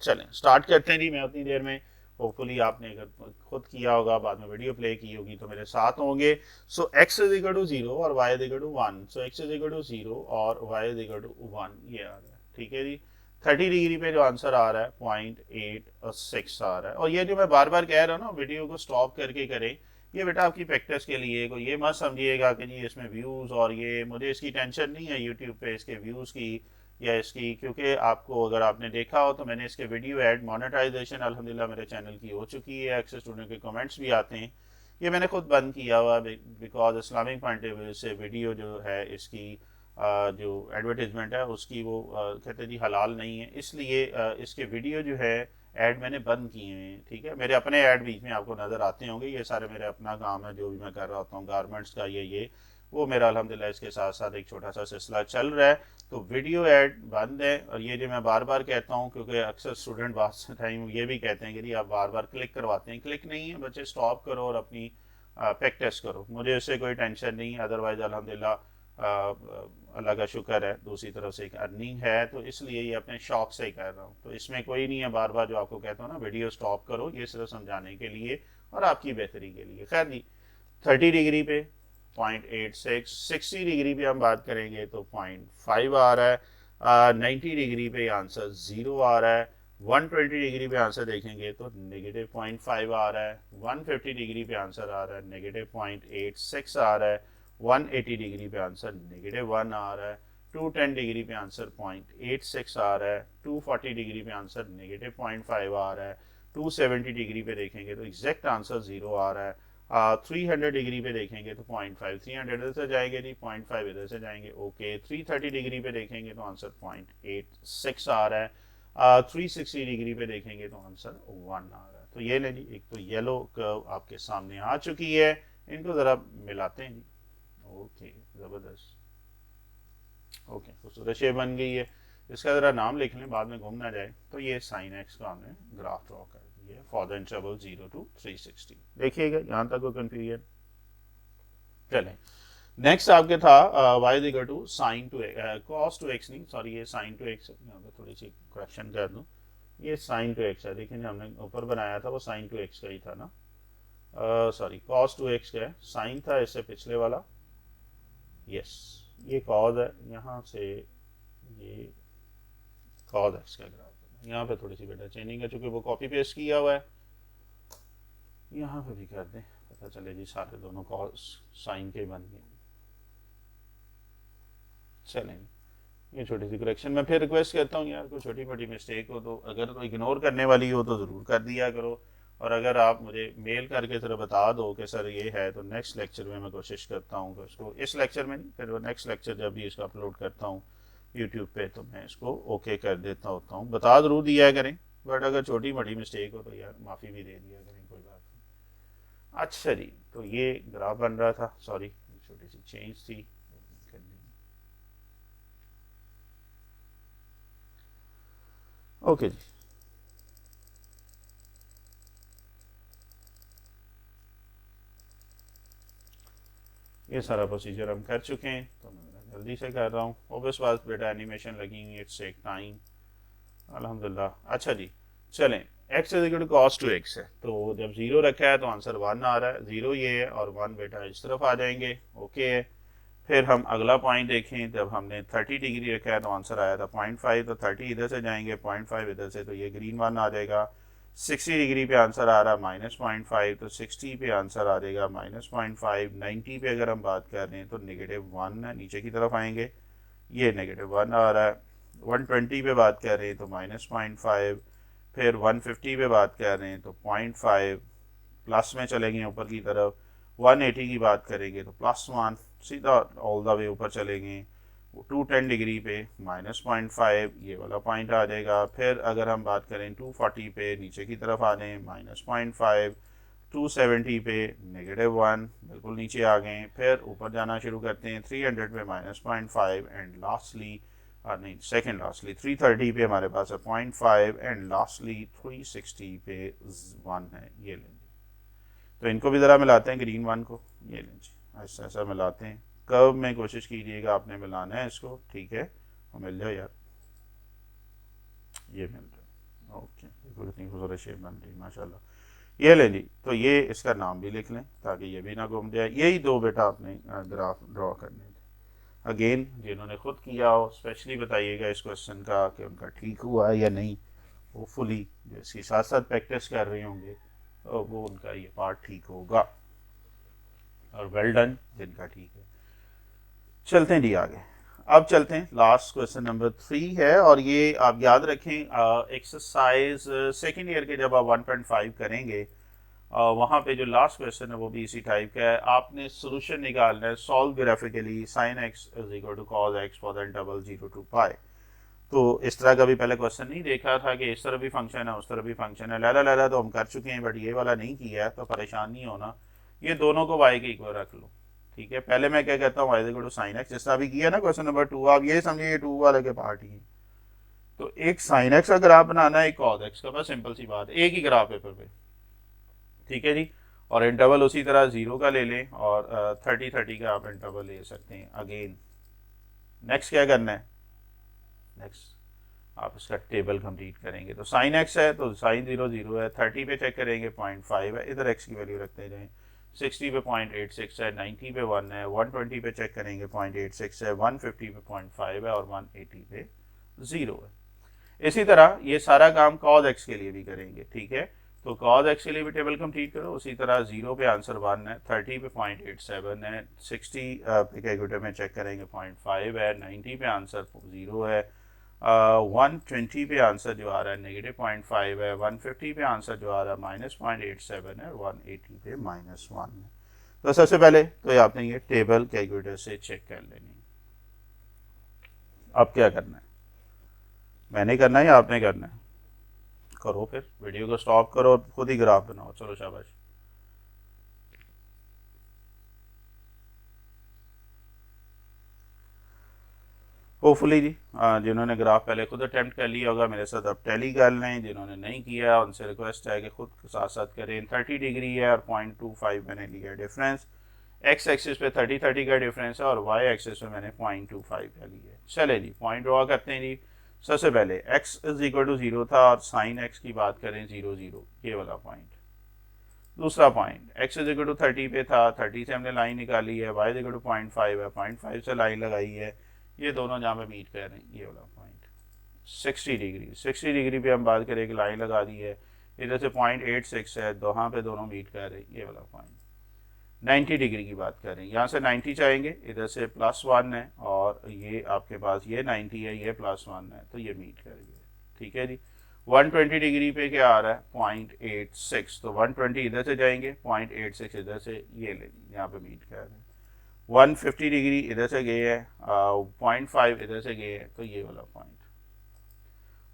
चलें स्टार्ट करते हैं जी। मैं उतनी देर में होपफुली आपने अगर खुद किया होगा, बाद में वीडियो प्ले की होगी तो मेरे साथ होंगे। So x is equal to 0 और y is equal to 1। So x is equal to 0 और y इज इक्वल टू 1, ये आ रहा है। ठीक है जी, 30 डिग्री पे जो आंसर आ रहा है 0.86 आ रहा है। और ये जो मैं बार बार कह रहा हूँ ना, वीडियो को स्टॉप करके करें, ये बेटा आपकी प्रैक्टिस के लिए। कोई ये मत समझिएगा कि जी इसमें व्यूज़ और ये, मुझे इसकी टेंशन नहीं है यूट्यूब पे इसके व्यूज़ की या इसकी, क्योंकि आपको अगर आपने देखा हो तो मैंने इसके वीडियो ऐड मोनेटाइजेशन अल्हम्दुलिल्लाह मेरे चैनल की हो चुकी है। एक्सेस स्टूडेंट के कमेंट्स भी आते हैं, ये मैंने खुद बंद किया हुआ because Islamic point of view से वीडियो जो है इसकी जो एडवर्टीजमेंट है उसकी वो कहते जी हलाल नहीं है, इसलिए इसके वीडियो जो है ऐड मैंने बंद किए हैं। ठीक है, मेरे अपने ऐड बीच में आपको नज़र आते होंगे, ये सारे मेरे अपना काम है जो भी मैं कर रहा होता हूँ गारमेंट्स का, ये वो मेरा अल्हम्दुलिल्लाह इसके साथ साथ एक छोटा सा सिलसिला चल रहा है। तो वीडियो ऐड बंद है। और ये जो मैं बार बार कहता हूँ, क्योंकि अक्सर स्टूडेंट बहुत टाइम ये भी कहते हैं कि जी आप बार बार क्लिक करवाते हैं, क्लिक नहीं है बच्चे, स्टॉप करो और अपनी प्रैक्टिस करो। मुझे इससे कोई टेंशन नहीं है, अदरवाइज अल्हम्दुलिल्लाह अल्लाह का शुक्र है दूसरी तरफ से एक अर्निंग है, तो इसलिए ये अपने शौक से ही कर रहा हूँ। तो इसमें कोई नहीं है बार बार जो आपको कहता हूँ ना वीडियो स्टॉप करो, ये सिर्फ समझाने के लिए और आपकी बेहतरी के लिए। खैर जी, 30 डिग्री पे 0.86, 60 डिग्री पे हम बात करेंगे तो 0.5 आ रहा है, 90 डिग्री पे आंसर 0 आ रहा है, 120 डिग्री पे आंसर देखेंगे तो -0.5 आ रहा है, 150 डिग्री पे आंसर आ रहा है -0.86 आ रहा है, 180 डिग्री पे आंसर -1 आ रहा है, 210 डिग्री पे आंसर 0.86 आ रहा है, 240 डिग्री पे आंसर -0.5 आ रहा है, 270 डिग्री पे देखेंगे तो एग्जैक्ट आंसर 0 आ रहा है, 300 डिग्री पे देखेंगे तो 0.5, 300 इधर से जाएंगे नहीं, 0.5 इधर से जाएंगे, ओके। 330 डिग्री पे देखेंगे तो आंसर 0.86 आ रहा है, 360 डिग्री पे देखेंगे तो आंसर 1 आ रहा है। तो ये ले जी, एक तो येलो कर्व आपके सामने आ चुकी है, इनको ज़रा मिलाते हैं जी। ओके, ज़बरदस्त, ओके, खूबसूरत शेप बन गई है। इसका ज़रा नाम लिख लें, बाद में घूम ना जाए। तो ये साइन एक्स का हमने ग्राफ ड्रॉ कर दिया फॉर द इंटरवल 0 to 360। देखिएगा यहाँ तक कोई कंफ्यूजन। चलें नेक्स्ट आपके था y is equal to sine two cos two x, नहीं सॉरी ये साइन टू एक्स, यहाँ पे थोड़ी सी करेक्शन कर दूँ, ये साइन टू एक्स है। देखिए हमने ऊपर बनाया था वो साइन टू एक्स का ही था ना, सॉरी कॉस टू एक्स का है, साइन था इससे पिछले वाला, यस ये कॉज है, यहाँ से ये कॉज एक्स का ग्राफ। यहाँ पे थोड़ी सी बेटा चेंजिंग है चूंकि वो कॉपी पेस्ट किया हुआ है, यहाँ पे भी कर दें, पता चले जी सारे दोनों कॉज साइन के बन गए। चलेंगे, ये छोटी सी करेक्शन मैं फिर रिक्वेस्ट करता हूँ यार, कोई छोटी मोटी मिस्टेक हो तो अगर तो इग्नोर करने वाली हो तो ज़रूर कर दिया करो, और अगर आप मुझे मेल करके ज़रा बता दो कि सर ये है, तो नेक्स्ट लेक्चर में मैं कोशिश करता हूँ कि उसको, इस लेक्चर में नहीं, फिर वो नेक्स्ट लेक्चर जब भी इसका अपलोड करता हूँ यूट्यूब पे तो मैं इसको ओके कर देता होता हूँ। बता ज़रूर दिया करें, बट अगर छोटी मोटी मिस्टेक हो तो यार माफ़ी भी दे दिया करें, कोई बात नहीं। अच्छा जी, तो ये ग्राफ बन रहा था, सॉरी छोटी सी चेंज थी, ओके जी। ये सारा प्रोसीजर हम कर चुके हैं, तो मैं जल्दी से कर रहा हूँ। ऑब्वियस बात बेटा एनिमेशन लगी हुई, इट्स टेक टाइम अल्हम्दुलिल्लाह। अच्छा जी, चलें x is equal to cos two x है, तो जब 0 रखा है तो आंसर 1 आ रहा है, 0 ये है और 1 बेटा इस तरफ आ जाएंगे, ओके है। फिर हम अगला पॉइंट देखें, जब हमने 30 डिग्री रखा है तो आंसर आया था 0.5, तो 30 इधर से जाएंगे, 0.5 इधर से, तो ये ग्रीन 1 आ जाएगा। 60 डिग्री पे आंसर आ रहा है -0.5, तो 60 पे आंसर आ जाएगा -0.5। 90 पे अगर हम बात कर रहे हैं तो -1 है, नीचे की तरफ आएंगे, ये -1 आ रहा है। 120 पे बात कर रहे हैं तो -0.5, फिर 150 पे बात कर रहे हैं तो 0.5, प्लस में चलेंगे ऊपर की तरफ। 180 की बात करेंगे तो +1, सीधा ऑल द वे ऊपर चलेंगे। 210 डिग्री पे -0.5, ये वाला पॉइंट आ जाएगा। फिर अगर हम बात करें 240 पे, नीचे की तरफ आ जाएँ -0.5। 270 पे -1, बिल्कुल नीचे आ गए। फिर ऊपर जाना शुरू करते हैं 300 पे -0.5, एंड लास्टली नहीं सेकेंड लास्टली 330 पे हमारे पास है 0.5, एंड लास्टली 360 पे 1 है। ये लेंगे, तो इनको भी ज़रा मिलाते हैं, ग्रीन 1 को, ये लेंगे ऐसा ऐसा मिलाते हैं। कर्व में कोशिश कीजिएगा आपने मिलाना है इसको, ठीक है, और मिल जाए यार, ये मिल रहा है, ओके, देखो कितनी खूबसूरत शेप बन रही है माशाल्लाह। ये लें जी, तो ये इसका नाम भी लिख लें ताकि ये भी ना गुम जाए। यही दो बेटा आपने ग्राफ ड्रॉ करने थे। अगेन जिन्होंने खुद किया हो स्पेशली बताइएगा इस क्वेश्चन का कि उनका ठीक हुआ है या नहीं। होपफुली जो इसके साथ साथ प्रैक्टिस कर रहे होंगे तो वो उनका ये पार्ट ठीक होगा, और वेल डन जिनका ठीक है। चलते हैं जी आगे। अब चलते हैं, लास्ट क्वेश्चन नंबर 3 है, और ये आप याद रखें एक्सरसाइज सेकेंड ईयर के जब आप 1.5 करेंगे वहाँ पे जो लास्ट क्वेश्चन है वो भी इसी टाइप का है। आपने सोल्यूशन निकालना है, solve graphically sin x = cos x for the interval 0 to pi। तो इस तरह का भी पहले क्वेश्चन नहीं देखा था कि इस तरह भी फंक्शन है उस तरह भी फंक्शन है। लैला लैला तो हम कर चुके हैं, बट ये वाला नहीं किया है, तो परेशान नहीं होना। ये दोनों को y के इक्वल रख लो, ठीक है। पहले मैं क्या कहता हूँ, y = sin x, जिस तरह अभी किया ना क्वेश्चन नंबर 2, आप ये समझिए 2 वाले के पार्ट ही है। तो एक sin x का ग्राफ बनाना है, एक cos x का, बस सिंपल सी बात है, एक ही ग्राफ पेपर पे, ठीक है जी। और इंटरवल उसी तरह 0 का ले लें, और 30-30 का आप इंटरवल ले सकते हैं। अगेन नेक्स्ट क्या करना है, नेक्स्ट आप इसका टेबल कंप्लीट करेंगे। तो sin x है तो sin 0 0 है, 30 पे चेक करेंगे 0.5 है, इधर x की वैल्यू रखते जाएं। 60 पे 0.86 है, 90 पे 1 है, 120 पे चेक करेंगे 0.86 है, 150 पे 0.5 है, और 180 पे 0 है। इसी तरह ये सारा काम cos x के लिए भी करेंगे, ठीक है। तो cos x के लिए भी टेबल कंप्लीट करो। उसी तरह 0 पे आंसर 1 है, 30 पे 0.87 है, 60 पे कैलकुलेटर में चेक करेंगे 0.5 है, 90 पे आंसर 0 है, 120 पे आंसर जो आ रहा है -0.5 है, 150 पे आंसर जो आ रहा है -0.87 है, 180 पे -1 है। तो सबसे पहले तो आपने ये टेबल कैलकुलेटर से चेक कर लेनी। अब क्या करना है, मैंने करना है या आपने करना है? करो, फिर वीडियो को स्टॉप करो और खुद ही ग्राफ बनाओ। चलो शाबाश। होपफुली जी जिन्होंने ग्राफ पहले खुद अटेम्प्ट कर लिया होगा मेरे साथ अब टैली कर लें, जिन्होंने नहीं किया उनसे रिक्वेस्ट है कि खुद साथ साथ करें। 30 डिग्री है और 0.25 मैंने लिया डिफरेंस। एक्स एक्सिस पे 30-30 का डिफरेंस है, और वाई एक्सिस पे मैंने 0.25 का लिया है। चले जी पॉइंट ड्रॉ करते हैं जी। सबसे पहले x = 0 था, और साइन x की बात करें 0 0, ये वाला पॉइंट। दूसरा पॉइंट x = 30 पे था, 30 से हमने लाइन निकाली है, y = 0.5 है, 0.5 से लाइन लगाई है, ये दोनों जहाँ पे मीट कर रहे हैं, ये वाला पॉइंट। 60 डिग्री पे हम बात करें कि लाइन लगा दी है, इधर से 0.86 है, वहाँ पे दोनों मीट कर रहे हैं, ये वाला पॉइंट। 90 डिग्री की बात करें, यहाँ से 90 चाहेंगे, इधर से +1 है, और ये आपके पास ये 90 है, ये +1 है, तो ये मीट करेंगे, ठीक है जी। 120 डिग्री पे क्या आ रहा है 0.86, तो 120 इधर से जाएंगे, 0.86 इधर से, ये ले यहाँ पे मीट कर रहे हैं। 150 डिग्री इधर से गए हैं, 0.5 इधर से गए हैं, तो ये वाला पॉइंट।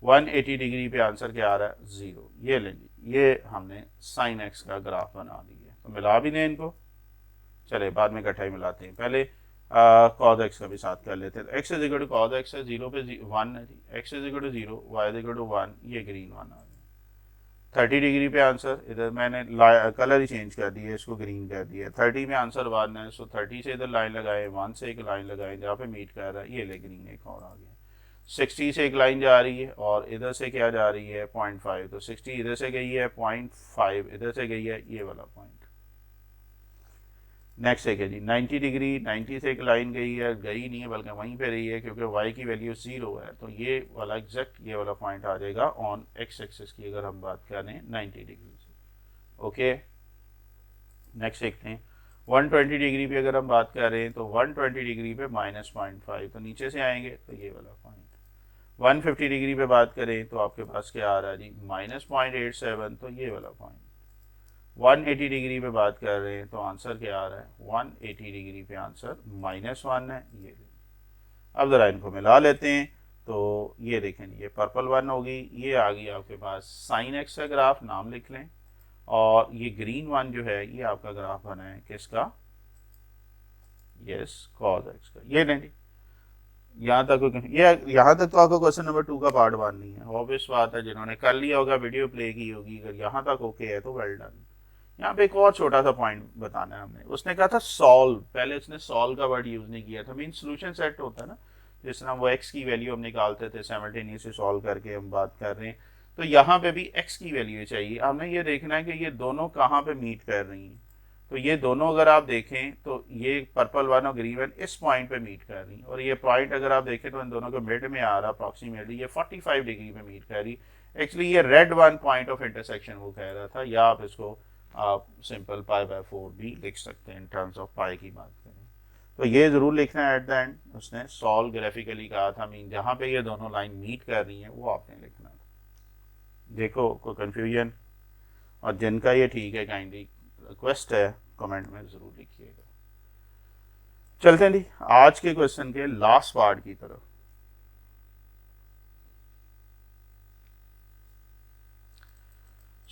180 डिग्री पे आंसर क्या आ रहा है 0, ये लेंगे। ये हमने साइन एक्स का ग्राफ बना दिया है। तो मिला भी नहीं इनको, चले बाद में इकट्ठा ही मिलाते हैं। पहले cos x का भी साथ कर लेते हैं। तो x = cos x है, 0 पे 1 है जी, x = 0, y = 1, ये ग्रीन 1 आ गया। 30 डिग्री पे आंसर, इधर मैंने कलर ही चेंज कर दिया, इसको ग्रीन कर दिया। 30 में आंसर 1 है, सो 30 से इधर लाइन लगाए, 1 से एक लाइन लगाए जहाँ पे मीट कर रहा है, ये ले ग्रीन एक और आ गया। 60 से एक लाइन जा रही है, और इधर से क्या जा रही है 0.5, तो 60 इधर से गई है, 0.5 इधर से गई है, ये वाला पॉइंट। नेक्स्ट एक है जी 90 डिग्री, 90 से एक लाइन गई है, गई नहीं है बल्कि वहीं पे रही है क्योंकि y की वैल्यू 0 है, तो ये वाला एग्जैक्ट ये वाला पॉइंट आ जाएगा ऑन x एक्सिस की अगर हम बात करें 90 डिग्री से। ओके, नेक्स्ट देखते हैं 120 डिग्री पे अगर हम बात करें तो 120 डिग्री पे -0.5, तो नीचे से आएंगे तो ये वाला पॉइंट। 150 डिग्री पे बात करें तो आपके पास क्या आ रहा है जी -0.87, तो ये वाला पॉइंट। 180 डिग्री पे बात कर रहे हैं तो आंसर क्या आ रहा है 180 डिग्री पे आंसर -1 है। ये अब ज़रा इनको मिला लेते हैं तो ये देखें ये पर्पल 1 होगी, ये आ गई आपके पास साइन एक्स का ग्राफ, नाम लिख लें, और ये ग्रीन 1 जो है ये आपका ग्राफ बना है किसका, यस कॉस एक्स का। ये नहीं यहाँ तक ये यहाँ तक तो आपको क्वेश्चन नंबर 2 का पार्ट 1 नहीं है, ऑब्वियस बात है, जिन्होंने कर लिया होगा वीडियो प्ले की होगी, अगर यहाँ तक ओके है तो वेल डन। यहाँ पे एक और छोटा सा पॉइंट बताना है हमने, उसने कहा था सॉल्व, पहले उसने सॉल्व का वर्ड यूज नहीं किया था, मीन सोल्यूशन सेट होता है ना, जिस तरह वो एक्स की वैल्यू हम निकालते थे साइमल्टेनियसली सॉल्व करके हम बात कर रहे हैं, तो यहाँ पे भी एक्स की वैल्यू चाहिए। हमें ये देखना है कि ये दोनों कहाँ पे मीट कर रही हैं, तो ये दोनों अगर आप देखें तो ये पर्पल 1 और ग्रीन 1 इस पॉइंट पे मीट कर रही, और ये पॉइंट अगर आप देखें तो इन दोनों के मिड में आ रहा अप्रॉक्सीमेटली, ये 45 डिग्री पे मीट कर रही। एक्चुअली ये रेड 1 पॉइंट ऑफ इंटरसेक्शन वो कह रहा था, या आप इसको आप सिंपल π/4 भी लिख सकते हैं इन टर्म्स ऑफ पाई की बात करें, तो ये ज़रूर लिखना है एट द एंड। उसने सॉल्व ग्राफिकली कहा था, मीन जहाँ पे ये दोनों लाइन मीट कर रही हैं वो आपने लिखना था। देखो कोई कन्फ्यूजन, और जिनका ये ठीक है काइंडली रिक्वेस्ट है कमेंट में ज़रूर लिखिएगा। चलते हैं जी आज के क्वेश्चन के लास्ट पार्ट की तरफ।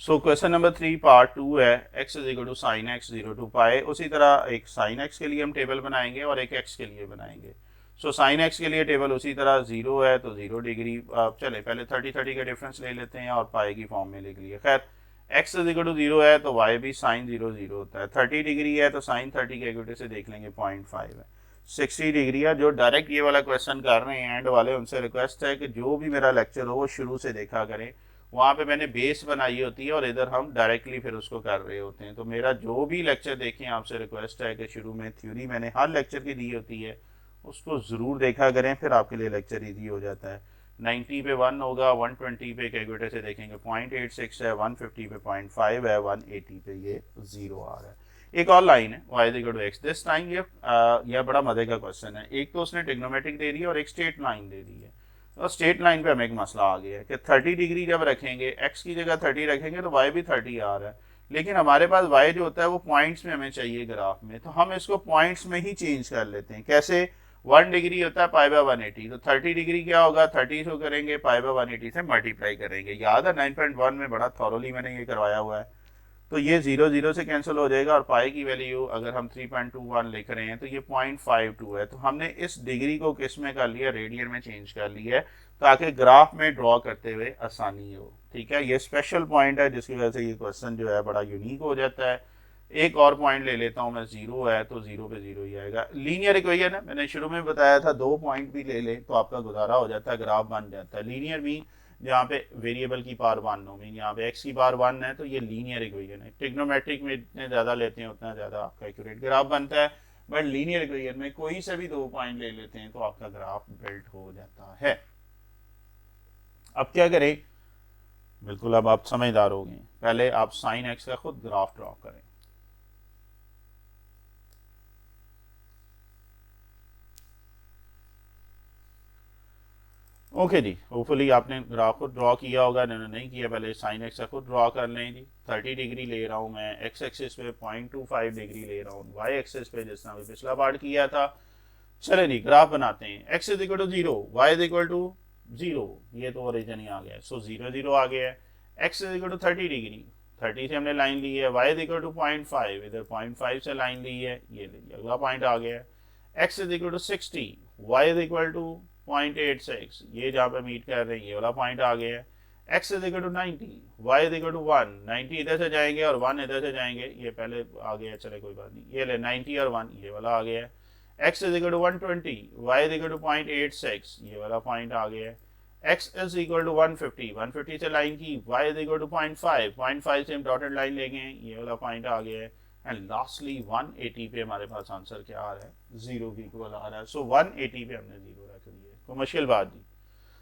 सो क्वेश्चन नंबर 3 पार्ट 2 है, x is equal to sine x 0 to pi. उसी तरह एक साइन एक्स के लिए हम टेबल बनाएंगे और एक x के लिए बनाएंगे। सो साइन एक्स के लिए टेबल उसी तरह 0 है तो 0 डिग्री, चले पहले 30 का डिफरेंस ले लेते हैं और पाई की फॉर्म में लिख लिया। खैर x इज इक्वल टू 0 है तो y भी साइन 0 0 होता है, 30 डिग्री है तो साइन 30 के इक्विटी से देख लेंगे 0.5 है, 60 डिग्री है। जो डायरेक्ट ये वाला क्वेश्चन कर रहे हैं एंड वाले, उनसे रिक्वेस्ट है कि जो भी मेरा लेक्चर हो वो शुरू से देखा करें, वहाँ पे मैंने बेस बनाई होती है और इधर हम डायरेक्टली फिर उसको कर रहे होते हैं। तो मेरा जो भी लेक्चर देखें आपसे रिक्वेस्ट है कि शुरू में थ्योरी मैंने हर लेक्चर की दी होती है, उसको ज़रूर देखा करें, फिर आपके लिए लेक्चर ईजी हो जाता है। 90 पे 1 होगा, 120 पे कैलकुलेटर से देखेंगे 0.86 है, 150 पे 0.5 है, 180 पे ये 0 आ रहा है। एक और लाइन है y is equal to x, this time ये बड़ा मजे का क्वेश्चन है। एक तो उसने ट्रिग्नोमेट्रिक दे दी है और एक स्ट्रेट लाइन दे दी है। तो स्ट्रेट लाइन पे हमें एक मसला आ गया है कि 30 डिग्री जब रखेंगे, x की जगह 30 रखेंगे तो y भी 30 आ रहा है, लेकिन हमारे पास y जो होता है वो पॉइंट्स में हमें चाहिए ग्राफ में, तो हम इसको पॉइंट्स में ही चेंज कर लेते हैं। कैसे, 1 डिग्री होता है π/180, तो 30 डिग्री क्या होगा, 30 को करेंगे π/180 से मल्टीप्लाई करेंगे। याद है 9.1 में बड़ा थॉरोली मैंने ये करवाया हुआ है। तो ये 0 0 से कैंसिल हो जाएगा और पाई की वैल्यू अगर हम 3.21 लिख रहे हैं तो ये 0.52 है। तो हमने इस डिग्री को किस में कर लिया, रेडियन में चेंज कर लिया है, ताकि ग्राफ में ड्रॉ करते हुए आसानी हो। ठीक है, ये स्पेशल पॉइंट है जिसकी वजह से ये क्वेश्चन जो है बड़ा यूनिक हो जाता है। एक और पॉइंट ले लेता हूँ मैं, 0 है तो 0 पे 0 ही आएगा। लीनियर इक्वेशन है, मैंने शुरू में बताया था 2 पॉइंट भी ले लें तो आपका गुजारा हो जाता है, ग्राफ बन जाता है। लीनियर भी जहाँ पे वेरिएबल की पावर 1 हो, मीन यहाँ पे x की पावर 1 है तो ये लीनियर इक्वेशन है। ट्रिग्नोमेट्रिक में जितने ज़्यादा लेते हैं उतना ज़्यादा आपका एक्यूरेट ग्राफ बनता है, बट लीनियर इक्वेशन में कोई से भी 2 पॉइंट ले लेते हैं तो आपका ग्राफ बिल्ड हो जाता है। अब क्या करें, बिल्कुल अब आप समझदार हो गए, पहले आप साइन एक्स का खुद ग्राफ ड्रॉ करें। ओके जी, होपफुली आपने ग्राफ को ड्रॉ किया होगा, नहीं किया पहले साइन एक्स का खुद ड्रॉ कर लें जी। 30 डिग्री ले रहा हूँ मैं, एक्स एक्सिस पे 0.25 डिग्री ले रहा हूँ, वाई एक्सिस पे जिस तरह पिछला पार्ट किया था। चले जी ग्राफ बनाते हैं। X is equal to 0, y is equal to 0, ये तो ओरिजिन ही आ गया है, सो 0 0 आ गया है। X is equal to 30 degree, 30 से हमने लाइन ली है, वाई इज इक्वल टू 0.5, इधर 0.5 से लाइन ली है, ये लीजिए अगला पॉइंट आ गया है। X is equal to 60, y is equal to 0.86, ये जहाँ पे मीट कर रहे हैं ये वाला पॉइंट आ गया है। x is equal to 90, y is equal to 1, 90 इधर से जाएंगे और 1 इधर से जाएंगे, ये पहले आ गया, चले कोई बात नहीं, ये ले 90 और 1 ये वाला आ गया है। x is equal to 120, y is equal to 0.86, ये वाला पॉइंट आ गया है। x इज इक्वल टू 150, 150 से लाइन की, y इज इक्वल टू 0.5, 0.5 से हम डॉटेड लाइन लेंगे, ये वाला पॉइंट आ गया है। एंड लास्टली 180 पे हमारे पास आंसर क्या आ रहा है, 0 के इक्वल आ रहा है। सो 180 पे हमने 0 रख दिया है, कोई मुश्किल बात नहीं।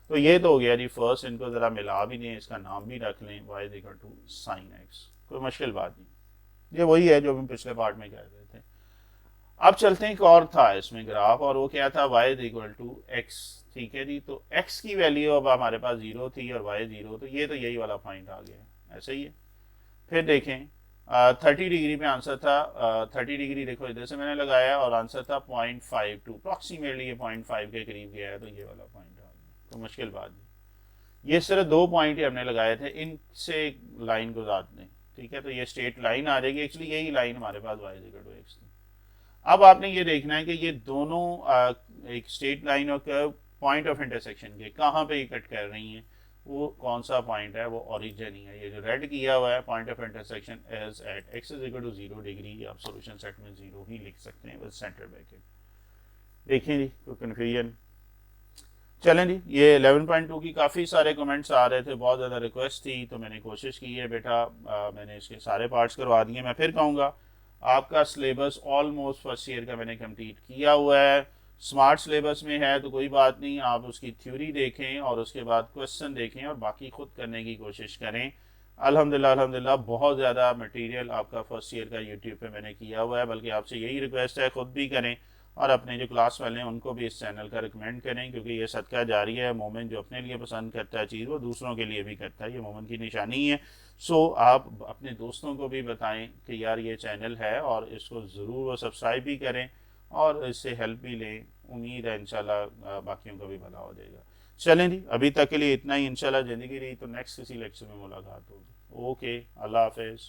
तो ये तो हो गया जी फर्स्ट, इनको ज़रा मिला भी दें, इसका नाम भी रख लें y equal to sine x, कोई मुश्किल बात नहीं। ये वही है जो हम पिछले पार्ट में कह रहे थे। अब चलते हैं, एक और था इसमें ग्राफ, और वो क्या था, y इक्वल टू एक्स। ठीक है जी, तो x की वैल्यू अब हमारे पास 0 थी और y 0, तो ये तो यही वाला पॉइंट आ गया, ऐसे ही है। फिर देखें 30 डिग्री पे आंसर था, 30 डिग्री देखो इधर से मैंने लगाया और आंसर था 0.52, अप्रॉक्सीमेटली ये 0.5 के करीब गया है, तो ये वाला पॉइंट आ गया, तो मुश्किल बात नहीं। ये सिर्फ 2 पॉइंट ही हमने लगाए थे, इनसे एक लाइन गुजार दें, ठीक है, तो ये स्ट्रेट लाइन आ जाएगी। एक्चुअली यही लाइन हमारे पास y इक्वल टू एक्स थी। अब आपने ये देखना है कि ये दोनों एक स्ट्रेट लाइन और कर्व पॉइंट ऑफ इंटरसेक्शन के कहाँ पे कट कर रही हैं, वो कौन सा पॉइंट है, वो ओरिजिन ही है। ये जो रेड किया हुआ है point of intersection is at x is equal to 0 degree, आप सॉल्यूशन सेट में 0 ही लिख सकते हैं विद सेंटर ब्रैकेट। देखिए जी, कोई कन्फ्यूजन? चलें जी, ये 11.2 की काफ़ी सारे कमेंट्स आ रहे थे, बहुत ज़्यादा रिक्वेस्ट थी, तो मैंने कोशिश की है बेटा, मैंने इसके सारे पार्ट्स करवा दिए। मैं फिर कहूँगा, आपका सिलेबस ऑलमोस्ट फर्स्ट ईयर का मैंने कंप्लीट किया हुआ है। स्मार्ट सिलेबस में है तो कोई बात नहीं, आप उसकी थ्योरी देखें और उसके बाद क्वेश्चन देखें और बाकी खुद करने की कोशिश करें। अल्हम्दुलिल्लाह बहुत ज़्यादा मटेरियल आपका फर्स्ट ईयर का यूट्यूब पे मैंने किया हुआ है, बल्कि आपसे यही रिक्वेस्ट है खुद भी करें और अपने जो क्लास वाले हैं उनको भी इस चैनल का रिकमेंड करें, क्योंकि ये सदका जारी है। मोमिन जो अपने लिए पसंद करता है चीज़, वो दूसरों के लिए भी करता है, ये मोमिन की निशानी है। सो आप अपने दोस्तों को भी बताएं कि यार ये चैनल है और इसको ज़रूर वो सब्सक्राइब भी करें और इससे हेल्प भी लें। उम्मीद है इंशाल्लाह बाकियों का भी भला हो जाएगा। चलें जी, अभी तक के लिए इतना ही। इंशाल्लाह ज़िंदगी रही तो नेक्स्ट किसी लेक्चर में मुलाकात होगी। ओके, अल्लाह हाफिज़।